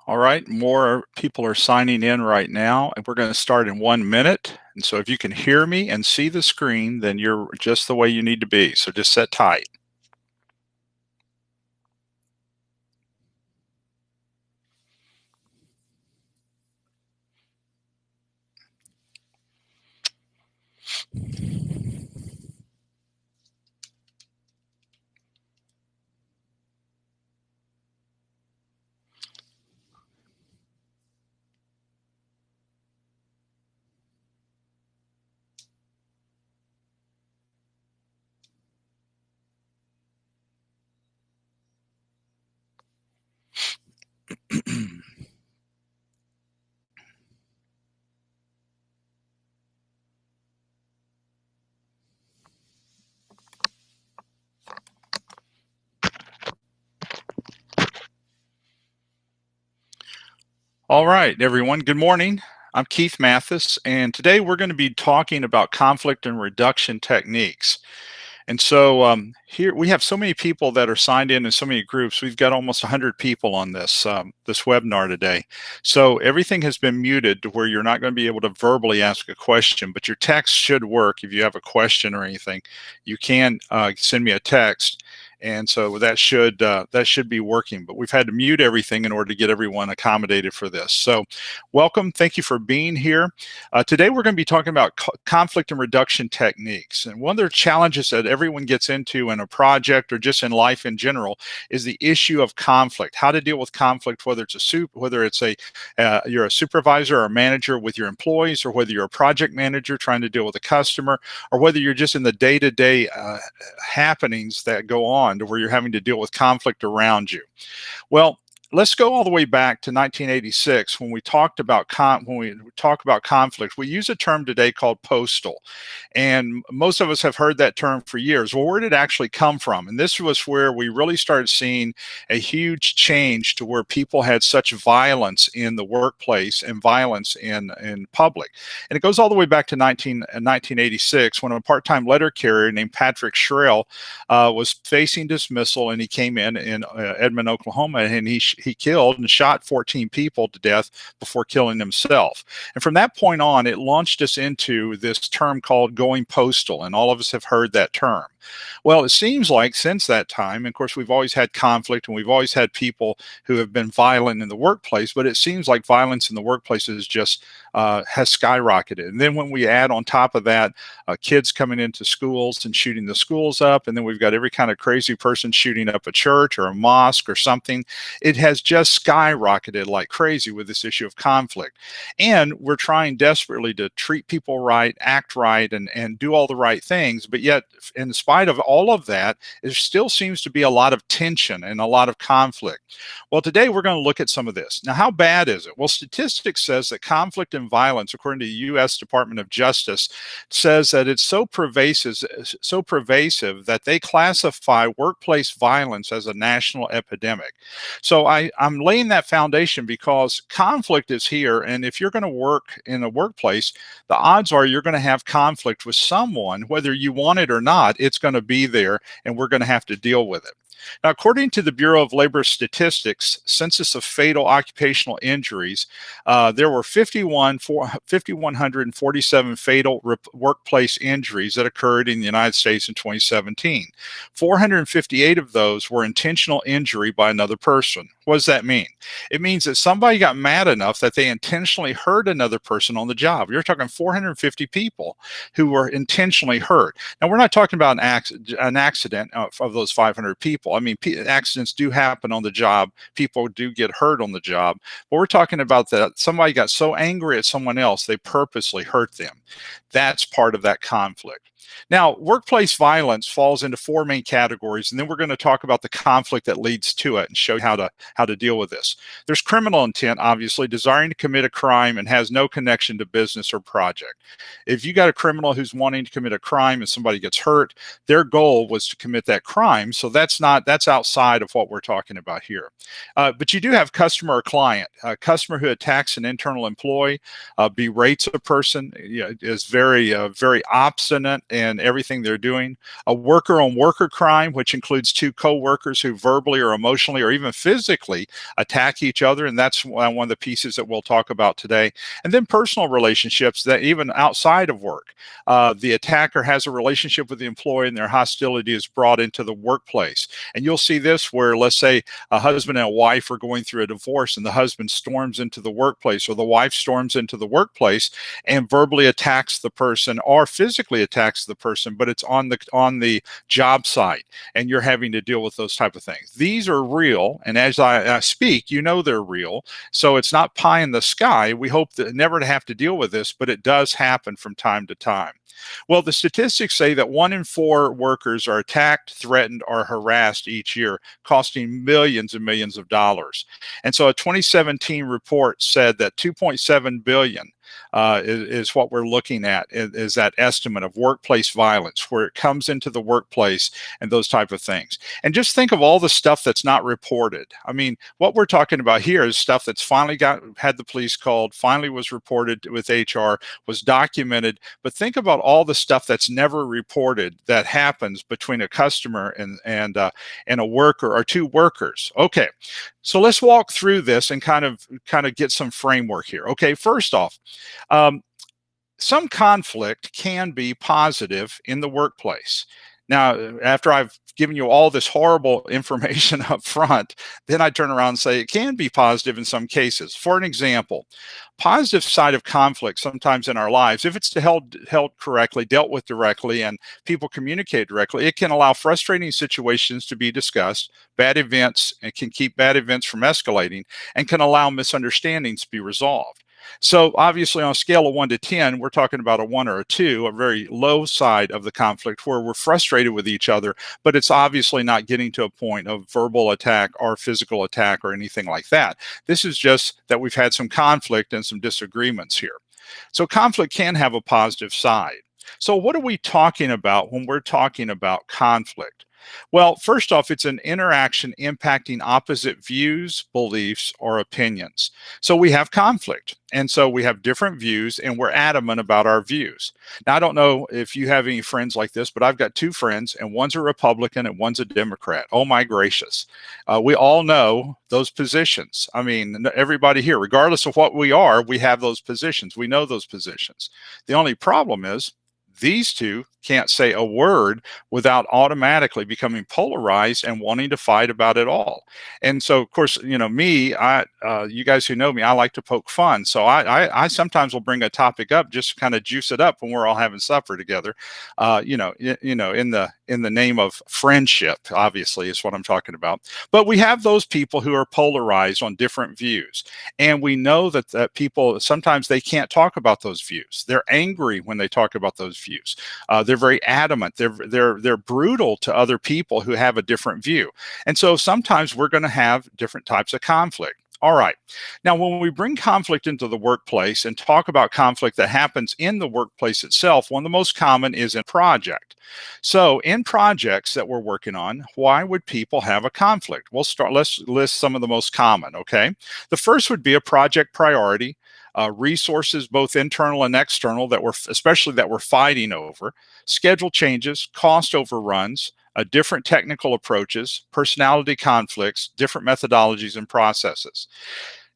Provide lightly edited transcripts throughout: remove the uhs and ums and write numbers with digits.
All right, more people are signing in right now, and we're going to start in 1 minute. And so if you can hear me and see the screen, then you're just the way you need to be. So just sit tight. All right, everyone, good morning. I'm Keith Mathis, and today we're going to be talking about conflict and reduction techniques. And so here we have so many people that are signed in so many groups. We've got almost 100 people on this webinar today. So everything has been muted to where you're not going to be able to verbally ask a question, but your text should work. If you have a question or anything, you can send me a text. And so that should be working, but we've had to mute everything in order to get everyone accommodated for this. So welcome. Thank you for being here. Today we're going to be talking about conflict and reduction techniques. And one of the challenges that everyone gets into in a project or just in life in general is the issue of conflict. How to deal with conflict, whether it's you're a supervisor or a manager with your employees, or whether you're a project manager trying to deal with a customer, or whether you're just in the day-to-day happenings that go on to where you're having to deal with conflict around you. Well, let's go all the way back to 1986 when we talk about conflict. We use a term today called postal, and most of us have heard that term for years. Well, where did it actually come from? And this was where we really started seeing a huge change to where people had such violence in the workplace and violence in public. And it goes all the way back to 1986 when a part-time letter carrier named Patrick Shrell was facing dismissal, and he came in Edmond, Oklahoma, and he killed and shot 14 people to death before killing himself. And from that point on, it launched us into this term called going postal, and all of us have heard that term. Well, it seems like since that time, of course, we've always had conflict and we've always had people who have been violent in the workplace, but it seems like violence in the workplace is just has skyrocketed. And then when we add on top of that, kids coming into schools and shooting the schools up, and then we've got every kind of crazy person shooting up a church or a mosque or something, it has just skyrocketed like crazy with this issue of conflict. And we're trying desperately to treat people right, act right, and do all the right things, but yet in spite of all of that, there still seems to be a lot of tension and a lot of conflict. Well, today we're going to look at some of this. Now, how bad is it? Well, statistics says that conflict and violence, according to the U.S. Department of Justice, says that it's so pervasive that they classify workplace violence as a national epidemic. So I'm laying that foundation because conflict is here, and if you're going to work in a workplace, the odds are you're going to have conflict with someone, whether you want it or not. It's going to be there, and we're going to have to deal with it. Now, according to the Bureau of Labor Statistics Census of Fatal Occupational Injuries, there were 5,147 fatal workplace injuries that occurred in the United States in 2017. 458 of those were intentional injury by another person. What does that mean? It means that somebody got mad enough that they intentionally hurt another person on the job. You're talking 450 people who were intentionally hurt. Now, we're not talking about an accident of those 500 people. I mean, accidents do happen on the job. People do get hurt on the job. But we're talking about that somebody got so angry at someone else, they purposely hurt them. That's part of that conflict. Now, workplace violence falls into four main categories, and then we're going to talk about the conflict that leads to it and show you how to deal with this. There's criminal intent, obviously, desiring to commit a crime and has no connection to business or project. If you got a criminal who's wanting to commit a crime and somebody gets hurt, their goal was to commit that crime, so that's outside of what we're talking about here. But you do have customer or client. A customer who attacks an internal employee, berates a person, is very obstinate in everything they're doing. A worker-on-worker crime, which includes two co-workers who verbally or emotionally or even physically attack each other, and that's one of the pieces that we'll talk about today. And then personal relationships that even outside of work, the attacker has a relationship with the employee and their hostility is brought into the workplace. And you'll see this where, let's say, a husband and a wife are going through a divorce and the husband storms into the workplace or the wife storms into the workplace and verbally attacks the person or physically attacks the person, but it's on the job site, and you're having to deal with those type of things. These are real, and as I speak, you know they're real. So it's not pie in the sky. We hope that never to have to deal with this, but it does happen from time to time. Well, the statistics say that 1 in 4 workers are attacked, threatened, or harassed each year, costing millions and millions of dollars. And so a 2017 report said that 2.7 billion is what we're looking at, is that estimate of workplace violence, where it comes into the workplace and those type of things. And just think of all the stuff that's not reported. I mean, what we're talking about here is stuff that's finally had the police called, finally was reported with HR, was documented. But think about all the stuff that's never reported that happens between a customer and a worker or two workers. Okay, so let's walk through this and kind of get some framework here. Okay, first off, some conflict can be positive in the workplace. Now, after I've given you all this horrible information up front, then I turn around and say it can be positive in some cases. For an example, positive side of conflict sometimes in our lives, if it's held correctly, dealt with directly, and people communicate directly, it can allow frustrating situations to be discussed, bad events, and can keep bad events from escalating, and can allow misunderstandings to be resolved. So obviously on a scale of 1 to 10, we're talking about a 1 or a 2, a very low side of the conflict where we're frustrated with each other, but it's obviously not getting to a point of verbal attack or physical attack or anything like that. This is just that we've had some conflict and some disagreements here. So conflict can have a positive side. So what are we talking about when we're talking about conflict? Well, first off, it's an interaction impacting opposite views, beliefs, or opinions. So we have conflict. And so we have different views and we're adamant about our views. Now, I don't know if you have any friends like this, but I've got 2 friends and one's a Republican and one's a Democrat. Oh my gracious. We all know those positions. I mean, everybody here, regardless of what we are, we have those positions. We know those positions. The only problem is these 2 can't say a word without automatically becoming polarized and wanting to fight about it all. And so, of course, you know, me, you guys who know me, I like to poke fun. So I sometimes will bring a topic up just to kind of juice it up when we're all having supper together. In the name of friendship, obviously, is what I'm talking about. But we have those people who are polarized on different views, and we know that people sometimes they can't talk about those views. They're angry when they talk about those views. They're very adamant. They're brutal to other people who have a different view. And so sometimes we're going to have different types of conflict. All right. Now, when we bring conflict into the workplace and talk about conflict that happens in the workplace itself, one of the most common is in project. So in projects that we're working on, why would people have a conflict? Let's list some of the most common, okay? The first would be a project priority. Resources, both internal and external, that we're fighting over, schedule changes, cost overruns, different technical approaches, personality conflicts, different methodologies and processes.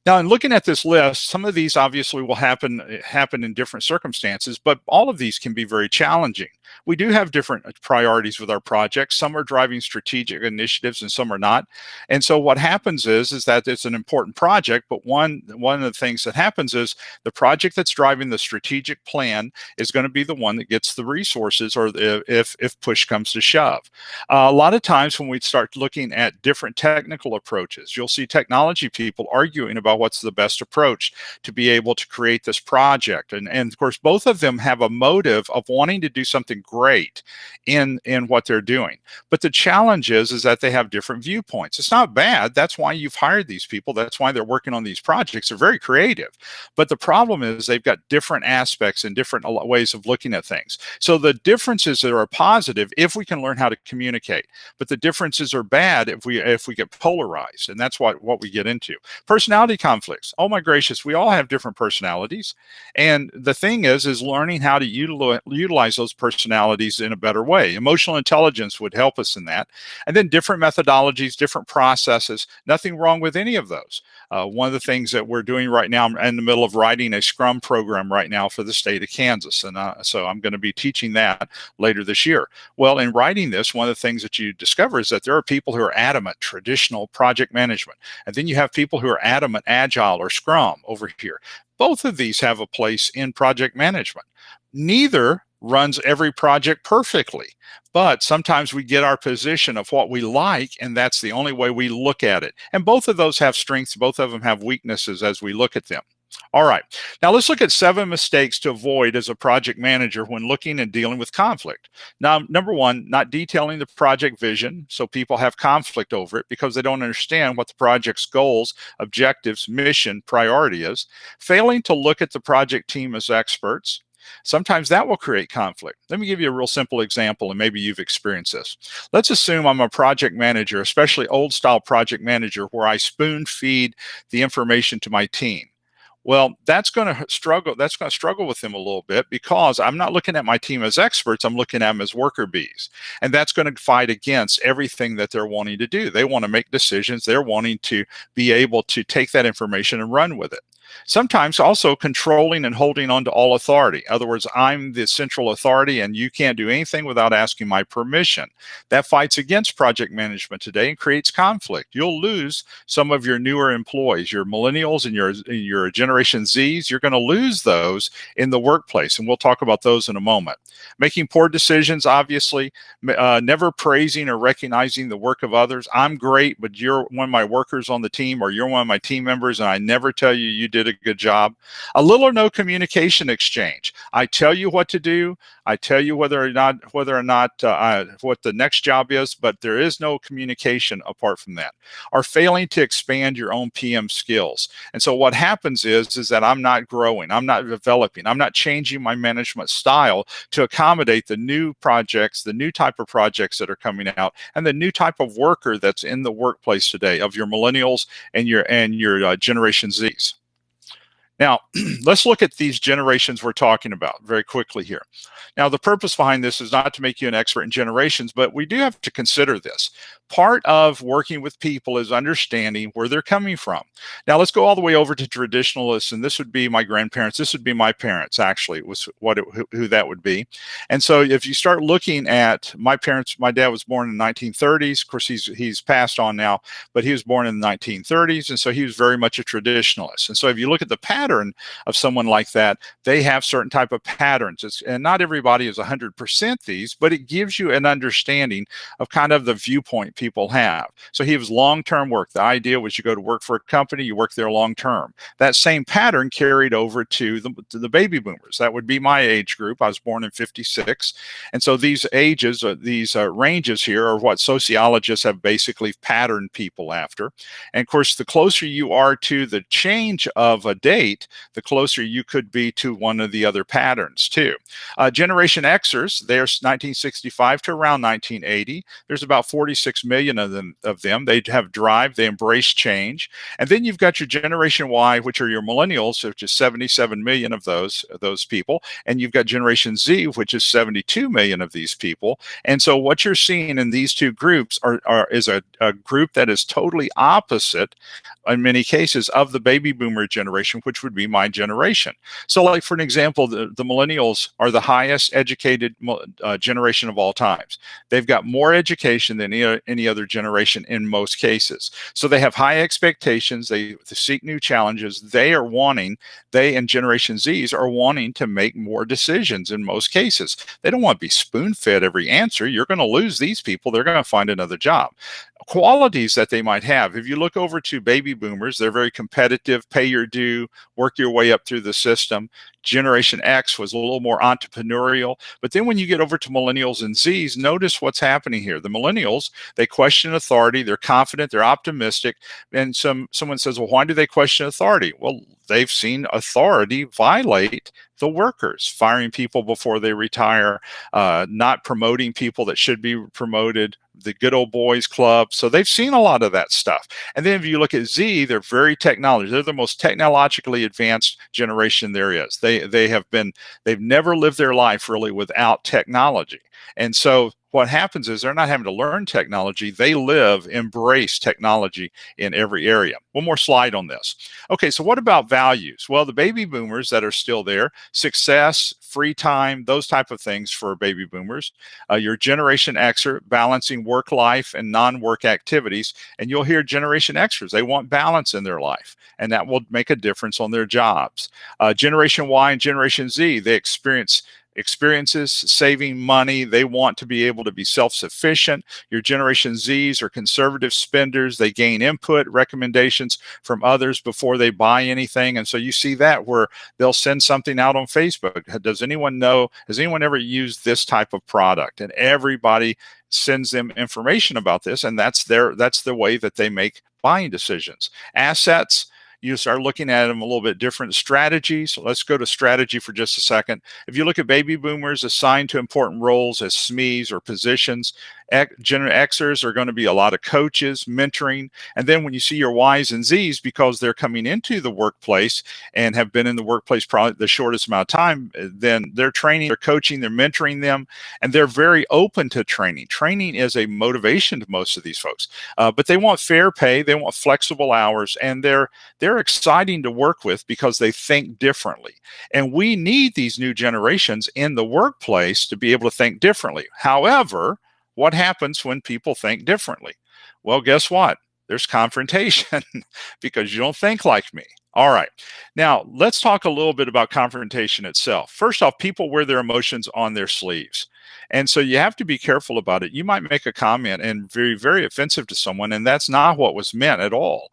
Now, in looking at this list, some of these obviously will happen in different circumstances, but all of these can be very challenging. We do have different priorities with our projects. Some are driving strategic initiatives and some are not. And so what happens is that it's an important project, but one of the things that happens is the project that's driving the strategic plan is going to be the one that gets the resources, or if push comes to shove. A lot of times when we start looking at different technical approaches, you'll see technology people arguing about what's the best approach to be able to create this project. And of course, both of them have a motive of wanting to do something great in what they're doing. But the challenge is that they have different viewpoints. It's not bad. That's why you've hired these people. That's why they're working on these projects. They're very creative. But the problem is they've got different aspects and different ways of looking at things. So the differences that are positive if we can learn how to communicate. But the differences are bad if we get polarized. And that's what we get into. Personality conflicts. Oh my gracious, we all have different personalities. And the thing is learning how to utilize those personalities in a better way. Emotional intelligence would help us in that. And then different methodologies, different processes, nothing wrong with any of those. One of the things that we're doing right now, I'm in the middle of writing a Scrum program right now for the state of Kansas. And so I'm going to be teaching that later this year. Well, in writing this, one of the things that you discover is that there are people who are adamant traditional project management. And then you have people who are adamant agile or Scrum over here. Both of these have a place in project management. Neither runs every project perfectly, but sometimes we get our position of what we like, and that's the only way we look at it. And both of those have strengths, both of them have weaknesses as we look at them. All right, now let's look at 7 mistakes to avoid as a project manager when looking and dealing with conflict. Now, number 1, not detailing the project vision, so people have conflict over it because they don't understand what the project's goals, objectives, mission, priority is. Failing to look at the project team as experts. Sometimes that will create conflict. Let me give you a real simple example, and maybe you've experienced this. Let's assume I'm a project manager, especially old style project manager, where I spoon feed the information to my team. Well, that's going to struggle. That's going to struggle with them a little bit because I'm not looking at my team as experts. I'm looking at them as worker bees. And that's going to fight against everything that they're wanting to do. They want to make decisions. They're wanting to be able to take that information and run with it. Sometimes also controlling and holding on to all authority. In other words, I'm the central authority and you can't do anything without asking my permission. That fights against project management today and creates conflict. You'll lose some of your newer employees, your millennials and your Generation Zs. You're going to lose those in the workplace, and we'll talk about those in a moment. Making poor decisions, obviously, never praising or recognizing the work of others. I'm great, but you're one of my workers on the team, or you're one of my team members, and I never tell you you did a good job. A little or no communication exchange. I tell you what to do. I tell you whether or not what the next job is, but there is no communication apart from that. Or failing to expand your own PM skills. And so what happens is that I'm not growing, I'm not developing, I'm not changing my management style to accommodate the new projects, the new type of projects that are coming out, and the new type of worker that's in the workplace today of your millennials and your Generation Zs. Now, let's look at these generations we're talking about very quickly here. Now, the purpose behind this is not to make you an expert in generations, but we do have to consider this. Part of working with people is understanding where they're coming from. Now, let's go all the way over to traditionalists, and this would be my grandparents. This would be my parents, actually, was who that would be. And so if you start looking at my parents, my dad was born in the 1930s. Of course, he's passed on now, but he was born in the 1930s, and so he was very much a traditionalist. And so if you look at the pattern of someone like that, they have certain type of patterns. And not everybody is 100% these, but it gives you an understanding of kind of the viewpoint people have. So he was long-term work. The idea was you go to work for a company, you work there long-term. That same pattern carried over to the baby boomers. That would be my age group. I was born in 56. And so these ages, these ranges here are what sociologists have basically patterned people after. And of course, the closer you are to the change of a date, the closer you could be to one of the other patterns too. Generation Xers, they're 1965 to around 1980. There's about 46 million of them. They have drive, they embrace change. And then you've got your Generation Y, which are your millennials, which is 77 million of those people. And you've got Generation Z, which is 72 million of these people. And so what you're seeing in these two groups is a group that is totally opposite in many cases of the baby boomer generation, which would be my generation. So like for an example, the millennials are the highest educated generation of all times. They've got more education than any other generation in most cases. So they have high expectations. They seek new challenges. They and Generation Zs are wanting to make more decisions in most cases. They don't want to be spoon-fed every answer. You're going to lose these people. They're going to find another job. Qualities that they might have. If you look over to baby boomers, they're very competitive, pay your due, work your way up through the system. Generation X was a little more entrepreneurial. But then when you get over to millennials and Zs, notice what's happening here. The millennials, they question authority, they're confident, they're optimistic. And someone says, well, why do they question authority? Well, they've seen authority violate the workers, firing people before they retire, not promoting people that should be promoted, the good old boys club. So they've seen a lot of that stuff. And then if you look at Z, they're very technology. They're the most technologically advanced generation there is. They've never lived their life really without technology. And so what happens is they're not having to learn technology. They embrace technology in every area. One more slide on this. Okay, so what about values? Well, the baby boomers that are still there, success, free time, those type of things for baby boomers. Your Generation Xer, balancing work life and non-work activities. And you'll hear Generation Xers, they want balance in their life, and that will make a difference on their jobs. Generation Y and Generation Z, they experiences, saving money. They want to be able to be self-sufficient. Your Generation Zs are conservative spenders. They gain input, recommendations from others before they buy anything. And so you see that where they'll send something out on Facebook. Does anyone know, has anyone ever used this type of product? And everybody sends them information about this, and that's the way that they make buying decisions. Assets, you start looking at them a little bit different. Strategies. So let's go to strategy for just a second. If you look at baby boomers assigned to important roles as SMEs or positions, Gen Xers are going to be a lot of coaches, mentoring. And then when you see your Ys and Zs, because they're coming into the workplace and have been in the workplace probably the shortest amount of time, then they're training, they're coaching, they're mentoring them, and they're very open to training. Training is a motivation to most of these folks. But they want fair pay, they want flexible hours, and they're exciting to work with because they think differently. And we need these new generations in the workplace to be able to think differently. However, what happens when people think differently? Well, guess what? There's confrontation because you don't think like me. All right. Now, let's talk a little bit about confrontation itself. First off, people wear their emotions on their sleeves. And so you have to be careful about it. You might make a comment and very, very offensive to someone, and that's not what was meant at all.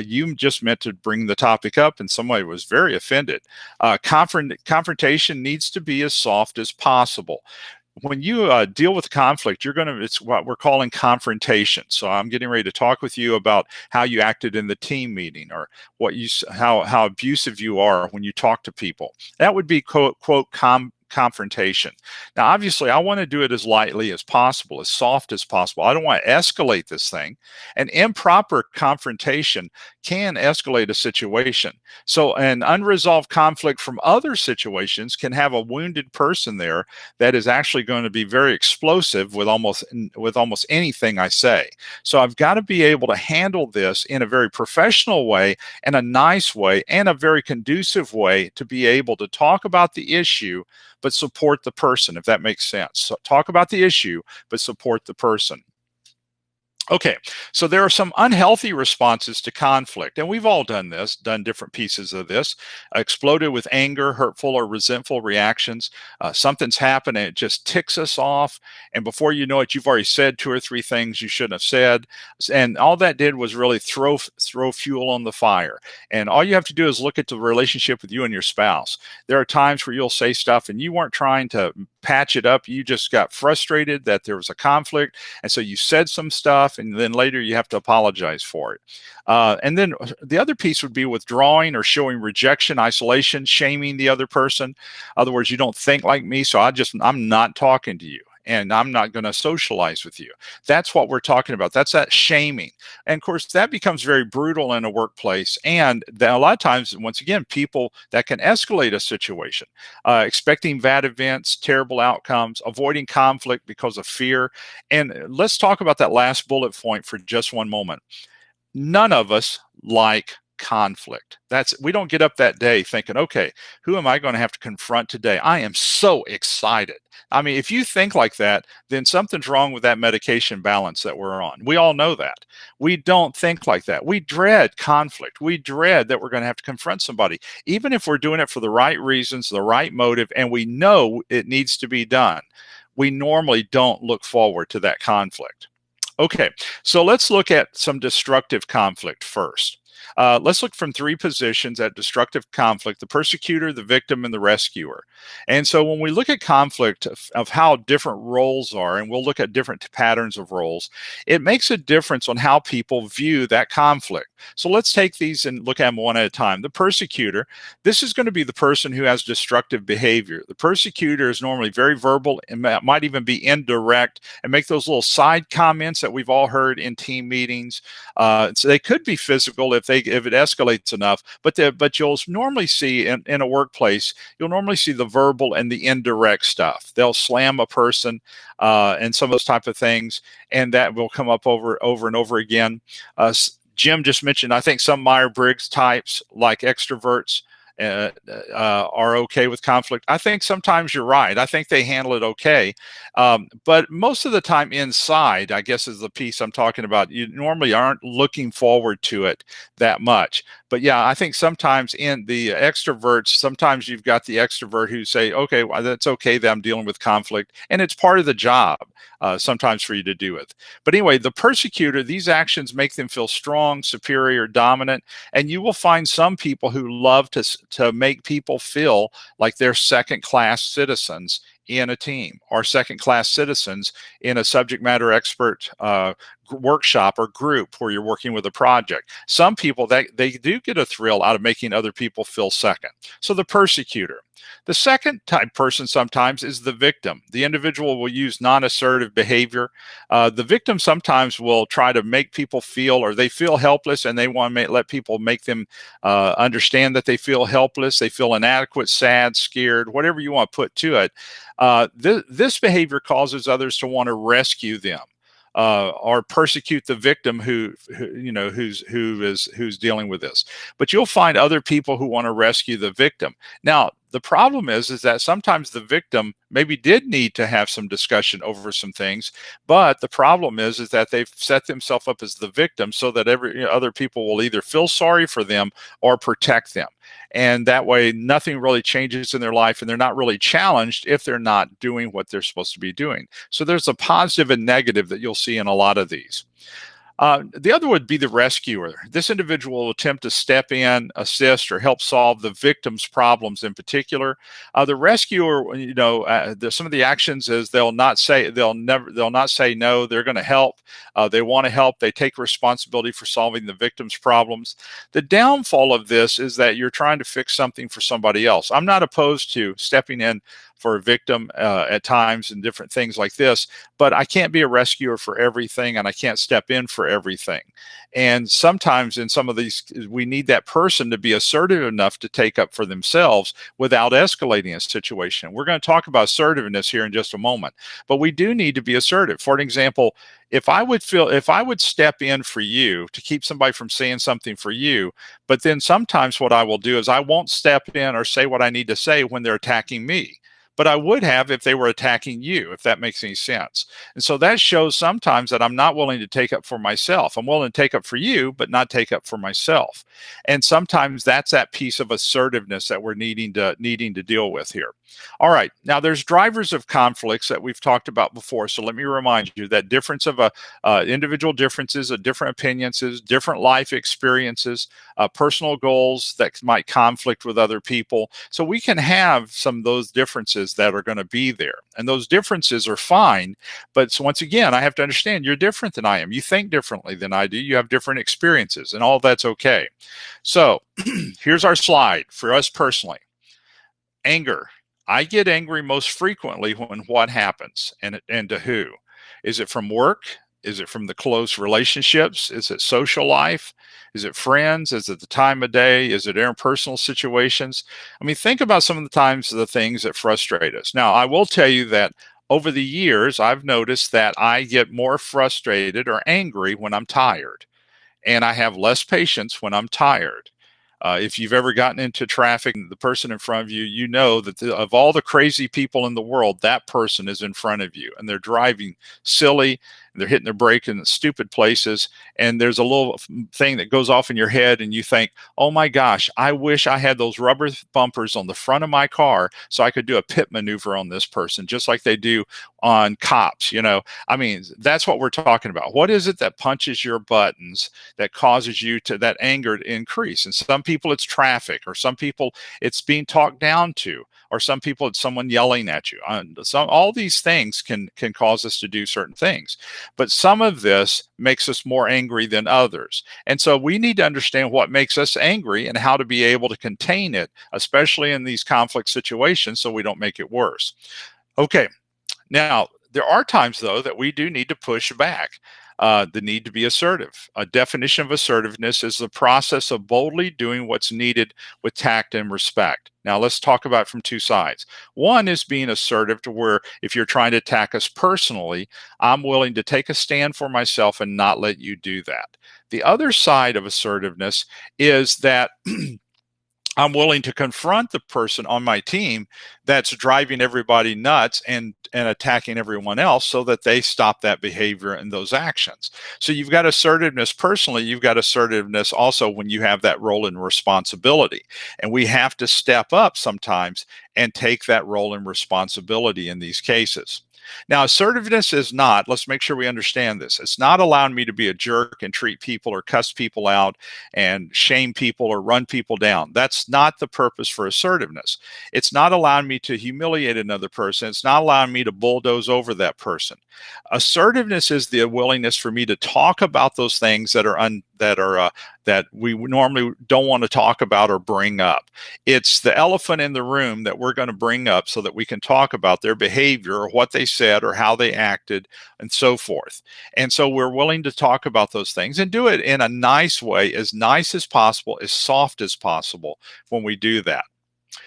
You just meant to bring the topic up, and somebody was very offended. Confrontation needs to be as soft as possible. When you deal with conflict, it's what we're calling confrontation. So I'm getting ready to talk with you about how you acted in the team meeting, or how abusive you are when you talk to people. That would be quote confrontation. Now, obviously, I want to do it as lightly as possible, as soft as possible. I don't want to escalate this thing. An improper confrontation can escalate a situation. So an unresolved conflict from other situations can have a wounded person there that is actually going to be very explosive with almost anything I say. So I've got to be able to handle this in a very professional way and a nice way and a very conducive way to be able to talk about the issue but support the person, if that makes sense. So talk about the issue, but support the person. Okay, so there are some unhealthy responses to conflict, and we've all done this, done different pieces of this. Exploded with anger, hurtful or resentful reactions. Something's happened and it just ticks us off, and before you know it, you've already said 2 or 3 things you shouldn't have said, and all that did was really throw fuel on the fire. And all you have to do is look at the relationship with you and your spouse. There are times where you'll say stuff and you weren't trying to patch it up. You just got frustrated that there was a conflict, and so you said some stuff, and then later you have to apologize for it. And then the other piece would be withdrawing or showing rejection, isolation, shaming the other person. In other words, you don't think like me, so I'm not talking to you, and I'm not going to socialize with you. That's what we're talking about. That's that shaming. And of course, that becomes very brutal in a workplace. And a lot of times, once again, people that can escalate a situation, expecting bad events, terrible outcomes, avoiding conflict because of fear. And let's talk about that last bullet point for just one moment. None of us like conflict. We don't get up that day thinking, okay, who am I going to have to confront today? I am so excited. I mean, if you think like that, then something's wrong with that medication balance that we're on. We all know that. We don't think like that. We dread conflict. We dread that we're going to have to confront somebody, even if we're doing it for the right reasons, the right motive, and we know it needs to be done. We normally don't look forward to that conflict. Okay, so let's look at some destructive conflict first. Let's look from three positions at destructive conflict: the persecutor, the victim, and the rescuer. And so when we look at conflict of how different roles are, and we'll look at different patterns of roles, it makes a difference on how people view that conflict. So let's take these and look at them one at a time. The persecutor, this is going to be the person who has destructive behavior. The persecutor is normally very verbal and might even be indirect and make those little side comments that we've all heard in team meetings. So they could be physical if it escalates enough, but you'll normally see in a workplace, you'll normally see the verbal and the indirect stuff. They'll slam a person and some of those type of things, and that will come up over and over again. Jim just mentioned, I think some Myers-Briggs types, like extroverts, are okay with conflict. I think sometimes you're right. I think they handle it okay. But most of the time inside, I guess, is the piece I'm talking about. You normally aren't looking forward to it that much. But yeah, I think sometimes in the extroverts, sometimes you've got the extrovert who say, okay, well, that's okay that I'm dealing with conflict. And it's part of the job sometimes for you to do it. But anyway, the persecutor, these actions make them feel strong, superior, dominant. And you will find some people who love to make people feel like they're second-class citizens in a team, or second-class citizens in a subject matter expert workshop or group where you're working with a project. Some people, they do get a thrill out of making other people feel second. So the persecutor. The second type person sometimes is the victim. The individual will use non-assertive behavior. The victim sometimes will try to make people feel, or they feel helpless, and they want to let people make them understand that they feel helpless, they feel inadequate, sad, scared, whatever you want to put to it. This behavior causes others to want to rescue them. Or persecute the victim who's dealing with this. But you'll find other people who want to rescue the victim. Now, the problem is that sometimes the victim maybe did need to have some discussion over some things, but the problem is that they've set themselves up as the victim so that other people will either feel sorry for them or protect them. And that way, nothing really changes in their life, and they're not really challenged if they're not doing what they're supposed to be doing. So there's a positive and negative that you'll see in a lot of these. The other would be the rescuer. This individual will attempt to step in, assist, or help solve the victim's problems in particular. The rescuer, some of the actions is they'll not say no. They're going to help. They want to help. They take responsibility for solving the victim's problems. The downfall of this is that you're trying to fix something for somebody else. I'm not opposed to stepping in for a victim at times and different things like this, but I can't be a rescuer for everything, and I can't step in for everything. And sometimes in some of these, we need that person to be assertive enough to take up for themselves without escalating a situation. We're going to talk about assertiveness here in just a moment, but we do need to be assertive. For an example, if I would step in for you to keep somebody from saying something for you, but then sometimes what I will do is I won't step in or say what I need to say when they're attacking me. But I would have if they were attacking you, if that makes any sense. And so that shows sometimes that I'm not willing to take up for myself. I'm willing to take up for you, but not take up for myself. And sometimes that's that piece of assertiveness that we're needing to deal with here. All right. Now there's drivers of conflicts that we've talked about before. So let me remind you that difference of individual differences, different opinions, different life experiences, personal goals that might conflict with other people. So we can have some of those differences that are going to be there. And those differences are fine. But so once again, I have to understand you're different than I am. You think differently than I do. You have different experiences, and all that's okay. So here's our slide for us personally. Anger. I get angry most frequently when what happens and to who? Is it from work? Is it from the close relationships? Is it social life? Is it friends? Is it the time of day? Is it interpersonal situations? I mean, think about some of the times the things that frustrate us. Now, I will tell you that over the years, I've noticed that I get more frustrated or angry when I'm tired, and I have less patience when I'm tired. If you've ever gotten into traffic, the person in front of you, you know that of all the crazy people in the world, that person is in front of you, and they're driving silly, they're hitting their brake in stupid places, and there's a little thing that goes off in your head, and you think, oh my gosh, I wish I had those rubber bumpers on the front of my car so I could do a pit maneuver on this person, just like they do on cops. I mean, that's what we're talking about. What is it that punches your buttons that causes you to that anger to increase? And some people it's traffic, or some people it's being talked down to, or some people it's someone yelling at you. All these things can cause us to do certain things, but some of this makes us more angry than others. And so we need to understand what makes us angry and how to be able to contain it, especially in these conflict situations, so we don't make it worse. Okay. Now, there are times, though, that we do need to push back. The need to be assertive. A definition of assertiveness is the process of boldly doing what's needed with tact and respect. Now, let's talk about it from two sides. One is being assertive, to where if you're trying to attack us personally, I'm willing to take a stand for myself and not let you do that. The other side of assertiveness is that I'm willing to confront the person on my team that's driving everybody nuts and attacking everyone else, so that they stop that behavior and those actions. So you've got assertiveness personally, you've got assertiveness also when you have that role and responsibility. And we have to step up sometimes and take that role and responsibility in these cases. Now, assertiveness is not, let's make sure we understand this, it's not allowing me to be a jerk and treat people or cuss people out and shame people or run people down. That's not the purpose for assertiveness. It's not allowing me to humiliate another person. It's not allowing me to bulldoze over that person. Assertiveness is the willingness for me to talk about those things that we normally don't want to talk about or bring up. It's the elephant in the room that we're going to bring up so that we can talk about their behavior or what they said or how they acted and so forth. And so we're willing to talk about those things and do it in a nice way, as nice as possible, as soft as possible when we do that.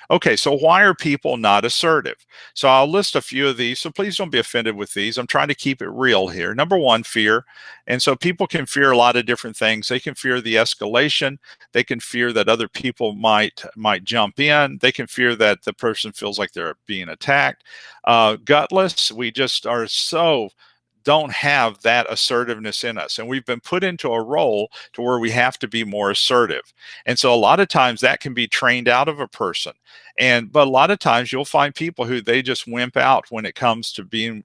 Okay, so why are people not assertive? So I'll list a few of these, so please don't be offended with these. I'm trying to keep it real here. Number one, fear. And so people can fear a lot of different things. They can fear the escalation. They can fear that other people might jump in. They can fear that the person feels like they're being attacked. Gutless, we just are so don't have that assertiveness in us. And we've been put into a role to where we have to be more assertive. And so a lot of times that can be trained out of a person. But a lot of times you'll find people who they just wimp out when it comes to being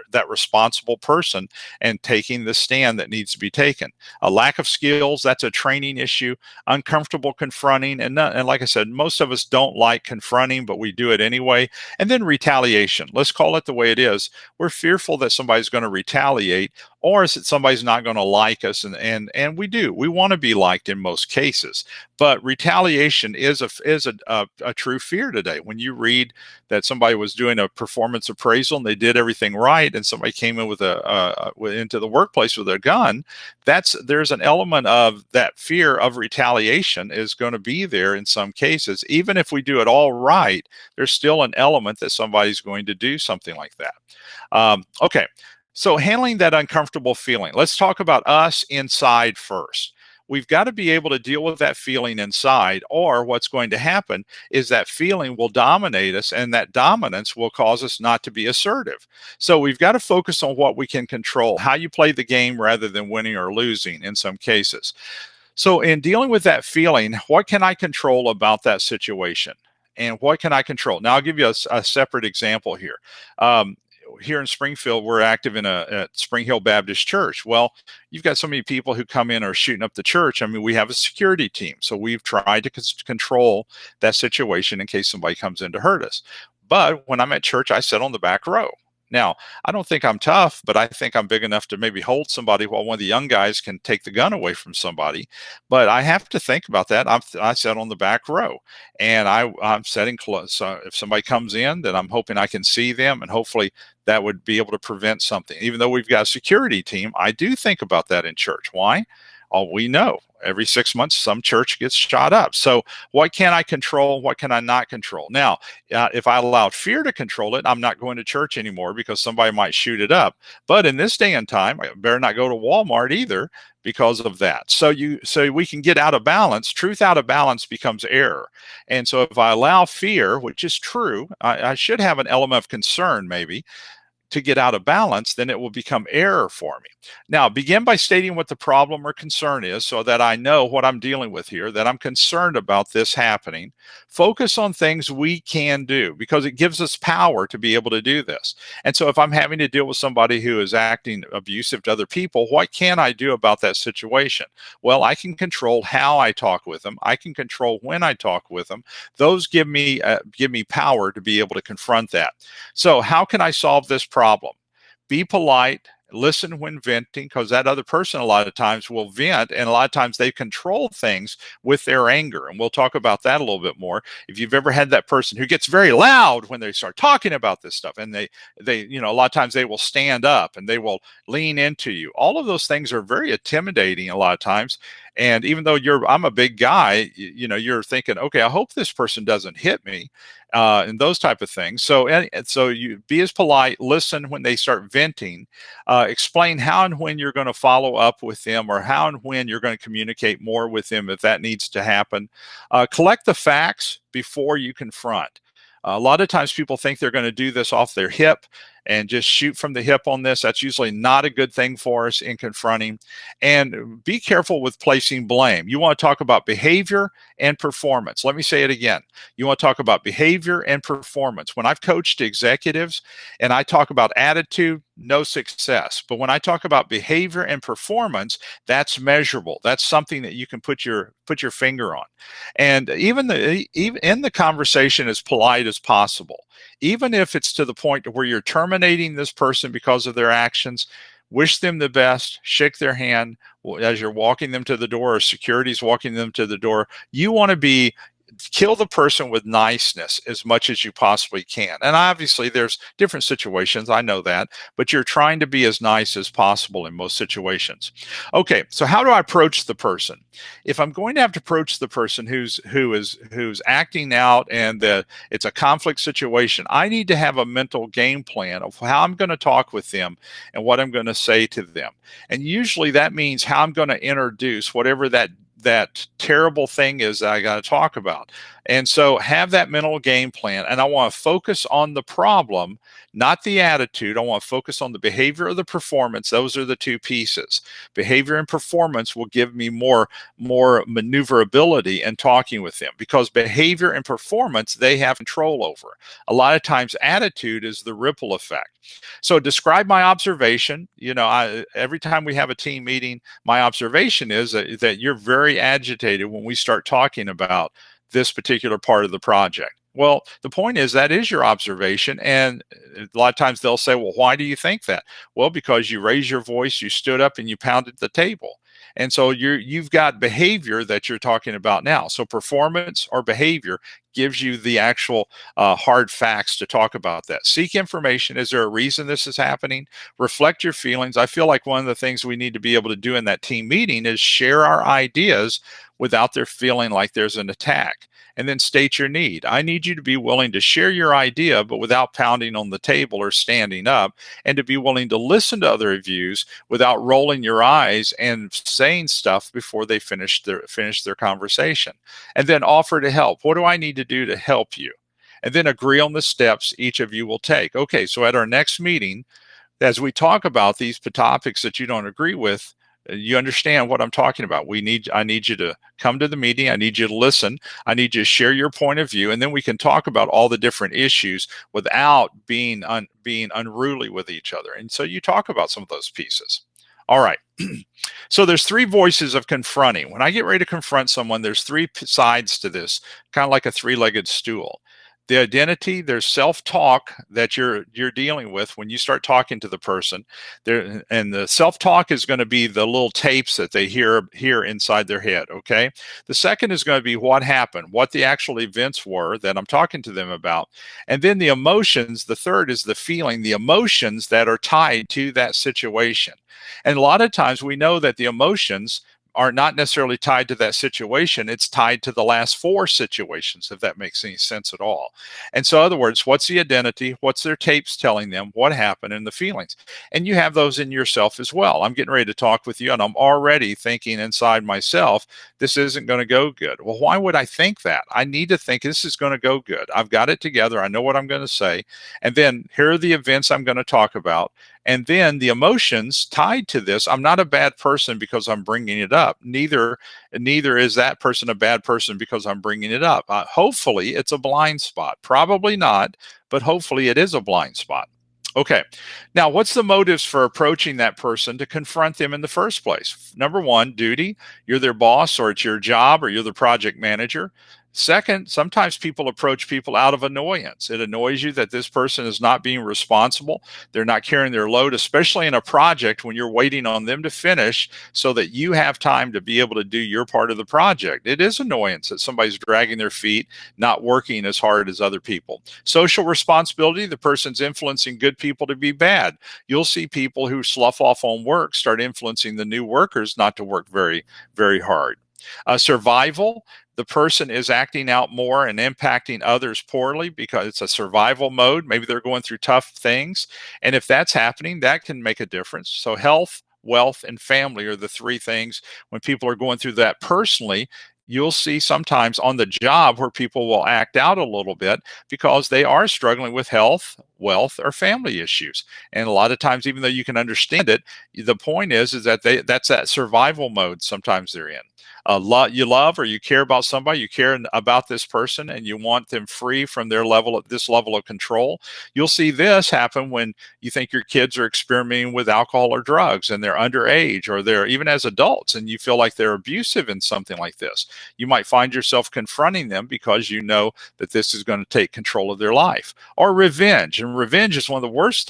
that responsible person and taking the stand that needs to be taken. A lack of skills, that's a training issue. Uncomfortable confronting, and like I said, most of us don't like confronting, but we do it anyway. And then retaliation. Let's call it the way it is. We're fearful that somebody's going to retaliate, or is that somebody's not going to like us, and we want to be liked in most cases. But retaliation is a true fear today. When you read that somebody was doing a performance appraisal and they did everything right, and somebody came in into the workplace with a gun, there's an element of that fear of retaliation is going to be there in some cases. Even if we do it all right, there's still an element that somebody's going to do something like that. Okay. So handling that uncomfortable feeling, let's talk about us inside first. We've got to be able to deal with that feeling inside, or what's going to happen is that feeling will dominate us, and that dominance will cause us not to be assertive. So we've got to focus on what we can control, how you play the game rather than winning or losing in some cases. So in dealing with that feeling, what can I control about that situation? And what can I control? Now, I'll give you a separate example here. Here in Springfield, we're active at Spring Hill Baptist Church. Well, you've got so many people who come in or shooting up the church. I mean, we have a security team. So we've tried to control that situation in case somebody comes in to hurt us. But when I'm at church, I sit on the back row. Now, I don't think I'm tough, but I think I'm big enough to maybe hold somebody while one of the young guys can take the gun away from somebody. But I have to think about that. I sit on the back row, and I'm sitting close. So if somebody comes in, then I'm hoping I can see them, and hopefully that would be able to prevent something. Even though we've got a security team, I do think about that in church. Why? Oh, we know every 6 months some church gets shot up. So what can I control? What can I not control? Now, if I allowed fear to control it, I'm not going to church anymore because somebody might shoot it up. But in this day and time, I better not go to Walmart either because of that. So we can get out of balance. Truth out of balance becomes error. And so if I allow fear, which is true, I should have an element of concern maybe. to get out of balance, then it will become error for me. Now, begin by stating what the problem or concern is so that I know what I'm dealing with here, that I'm concerned about this happening. Focus on things we can do because it gives us power to be able to do this. And so if I'm having to deal with somebody who is acting abusive to other people, what can I do about that situation? Well, I can control how I talk with them. I can control when I talk with them. Those give me power to be able to confront that. So how can I solve this problem? Be polite. Listen when venting, because that other person a lot of times will vent, and a lot of times they control things with their anger. And we'll talk about that a little bit more. If you've ever had that person who gets very loud when they start talking about this stuff, and they a lot of times they will stand up and they will lean into you. All of those things are very intimidating a lot of times. And even though I'm a big guy, you're thinking, okay, I hope this person doesn't hit me. And those type of things. So you be as polite, listen when they start venting, explain how and when you're going to follow up with them, or how and when you're going to communicate more with them if that needs to happen. Collect the facts before you confront. A lot of times people think they're going to do this off their hip and just shoot from the hip on this. That's usually not a good thing for us in confronting. And be careful with placing blame. You want to talk about behavior and performance. Let me say it again. You want to talk about behavior and performance. When I've coached executives and I talk about attitude, no success. But when I talk about behavior and performance, that's measurable. That's something that you can put your finger on. And even in the conversation as polite as possible, even if it's to the point where you're terminating this person because of their actions, wish them the best, shake their hand as you're walking them to the door, or security's walking them to the door. You want to kill the person with niceness as much as you possibly can. And obviously there's different situations, I know that, but you're trying to be as nice as possible in most situations. Okay, so how do I approach the person? If I'm going to have to approach the person who's acting out and it's a conflict situation, I need to have a mental game plan of how I'm going to talk with them and what I'm going to say to them. And usually that means how I'm going to introduce whatever that terrible thing is that I got to talk about. And so have that mental game plan. And I want to focus on the problem, not the attitude. I want to focus on the behavior or the performance. Those are the two pieces. Behavior and performance will give me more maneuverability in talking with them, because behavior and performance, they have control over. A lot of times attitude is the ripple effect. So describe my observation. Every time we have a team meeting, my observation is that you're very agitated when we start talking about this particular part of the project. Well, the point is that is your observation. And a lot of times they'll say, well, why do you think that? Well, because you raised your voice, you stood up, and you pounded the table. And so you've got behavior that you're talking about now. So performance or behavior gives you the actual hard facts to talk about that. Seek information. Is there a reason this is happening? Reflect your feelings. I feel like one of the things we need to be able to do in that team meeting is share our ideas without there feeling like there's an attack. And then state your need. I need you to be willing to share your idea, but without pounding on the table or standing up, and to be willing to listen to other views without rolling your eyes and saying stuff before they finish their conversation. And then offer to help. What do I need to do to help you? And then agree on the steps each of you will take. Okay, so at our next meeting, as we talk about these topics that you don't agree with, you understand what I'm talking about. I need you to come to the meeting. I need you to listen. I need you to share your point of view, and then we can talk about all the different issues without being unruly with each other. And so you talk about some of those pieces. All right. So there's three voices of confronting. When I get ready to confront someone, there's three sides to this, kind of like a three-legged stool. The identity, there's self-talk that you're dealing with when you start talking to the person there, and the self-talk is going to be the little tapes that they hear inside their head. Okay, the second is going to be what happened, what the actual events were that I'm talking to them about, and then the emotions. The third is the feeling, the emotions that are tied to that situation. And a lot of times we know that the emotions are not necessarily tied to that situation. It's tied to the last four situations, if that makes any sense at all. And so, in other words, what's the identity? What's their tapes telling them? What happened? And the feelings. And you have those in yourself as well. I'm getting ready to talk with you, and I'm already thinking inside myself, this isn't going to go good. Well, why would I think that? I need to think this is going to go good. I've got it together. I know what I'm going to say. And then here are the events I'm going to talk about. And then the emotions tied to this. I'm not a bad person because I'm bringing it up. Neither is that person a bad person because I'm bringing it up. Hopefully, it's a blind spot. Probably not, but hopefully it is a blind spot. Okay. Now, what's the motives for approaching that person to confront them in the first place? Number one, duty. You're their boss, or it's your job, or you're the project manager. Second, sometimes people approach people out of annoyance. It annoys you that this person is not being responsible. They're not carrying their load, especially in a project when you're waiting on them to finish so that you have time to be able to do your part of the project. It is annoyance that somebody's dragging their feet, not working as hard as other people. Social responsibility, the person's influencing good people to be bad. You'll see people who slough off on work start influencing the new workers not to work very, very hard. Survival, the person is acting out more and impacting others poorly because it's a survival mode. Maybe they're going through tough things. And if that's happening, that can make a difference. So health, wealth, and family are the three things when people are going through that personally. You'll see sometimes on the job where people will act out a little bit because they are struggling with health, wealth, or family issues. And a lot of times, even though you can understand it, the point is that that's that survival mode sometimes they're in. You love or you care about somebody, you care about this person, and you want them free from this level of control. You'll see this happen when you think your kids are experimenting with alcohol or drugs and they're underage, or they're even as adults, and you feel like they're abusive in something like this. You might find yourself confronting them because you know that this is going to take control of their life. Or revenge, and revenge is one of the worst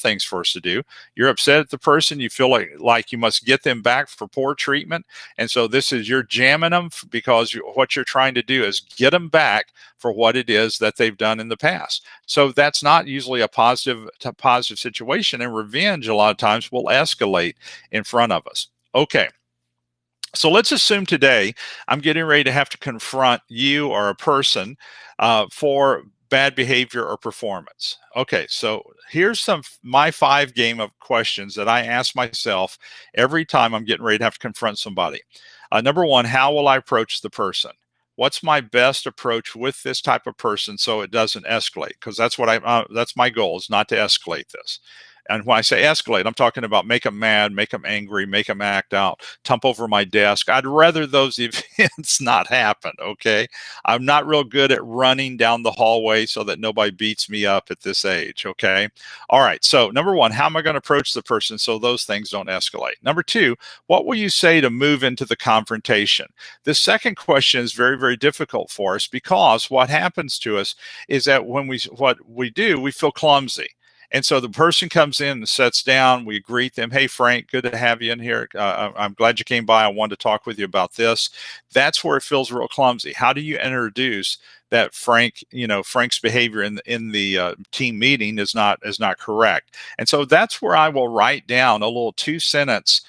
things for us to do. You're upset at the person, you feel like you must get them back for poor treatment, and so this is you're jamming them because what you're trying to do is get them back for what it is that they've done in the past. So that's not usually a positive situation, and revenge a lot of times will escalate in front of us. Okay. So let's assume today I'm getting ready to have to confront you or a person for bad behavior or performance. Okay, so here's my 5 game of questions that I ask myself every time I'm getting ready to have to confront somebody. Number one, how will I approach the person? What's my best approach with this type of person so it doesn't escalate? Because that's my goal, is not to escalate this. And when I say escalate, I'm talking about make them mad, make them angry, make them act out, tump over my desk. I'd rather those events not happen, okay? I'm not real good at running down the hallway so that nobody beats me up at this age, okay? All right, so number one, how am I going to approach the person so those things don't escalate? Number two, what will you say to move into the confrontation? The second question is very, very difficult for us because what happens to us is that we feel clumsy. And so the person comes in and sits down. We greet them. Hey, Frank, good to have you in here. I'm glad you came by. I wanted to talk with you about this. That's where it feels real clumsy. How do you introduce that Frank's behavior in the team meeting is not correct? And so that's where I will write down a little 2-sentence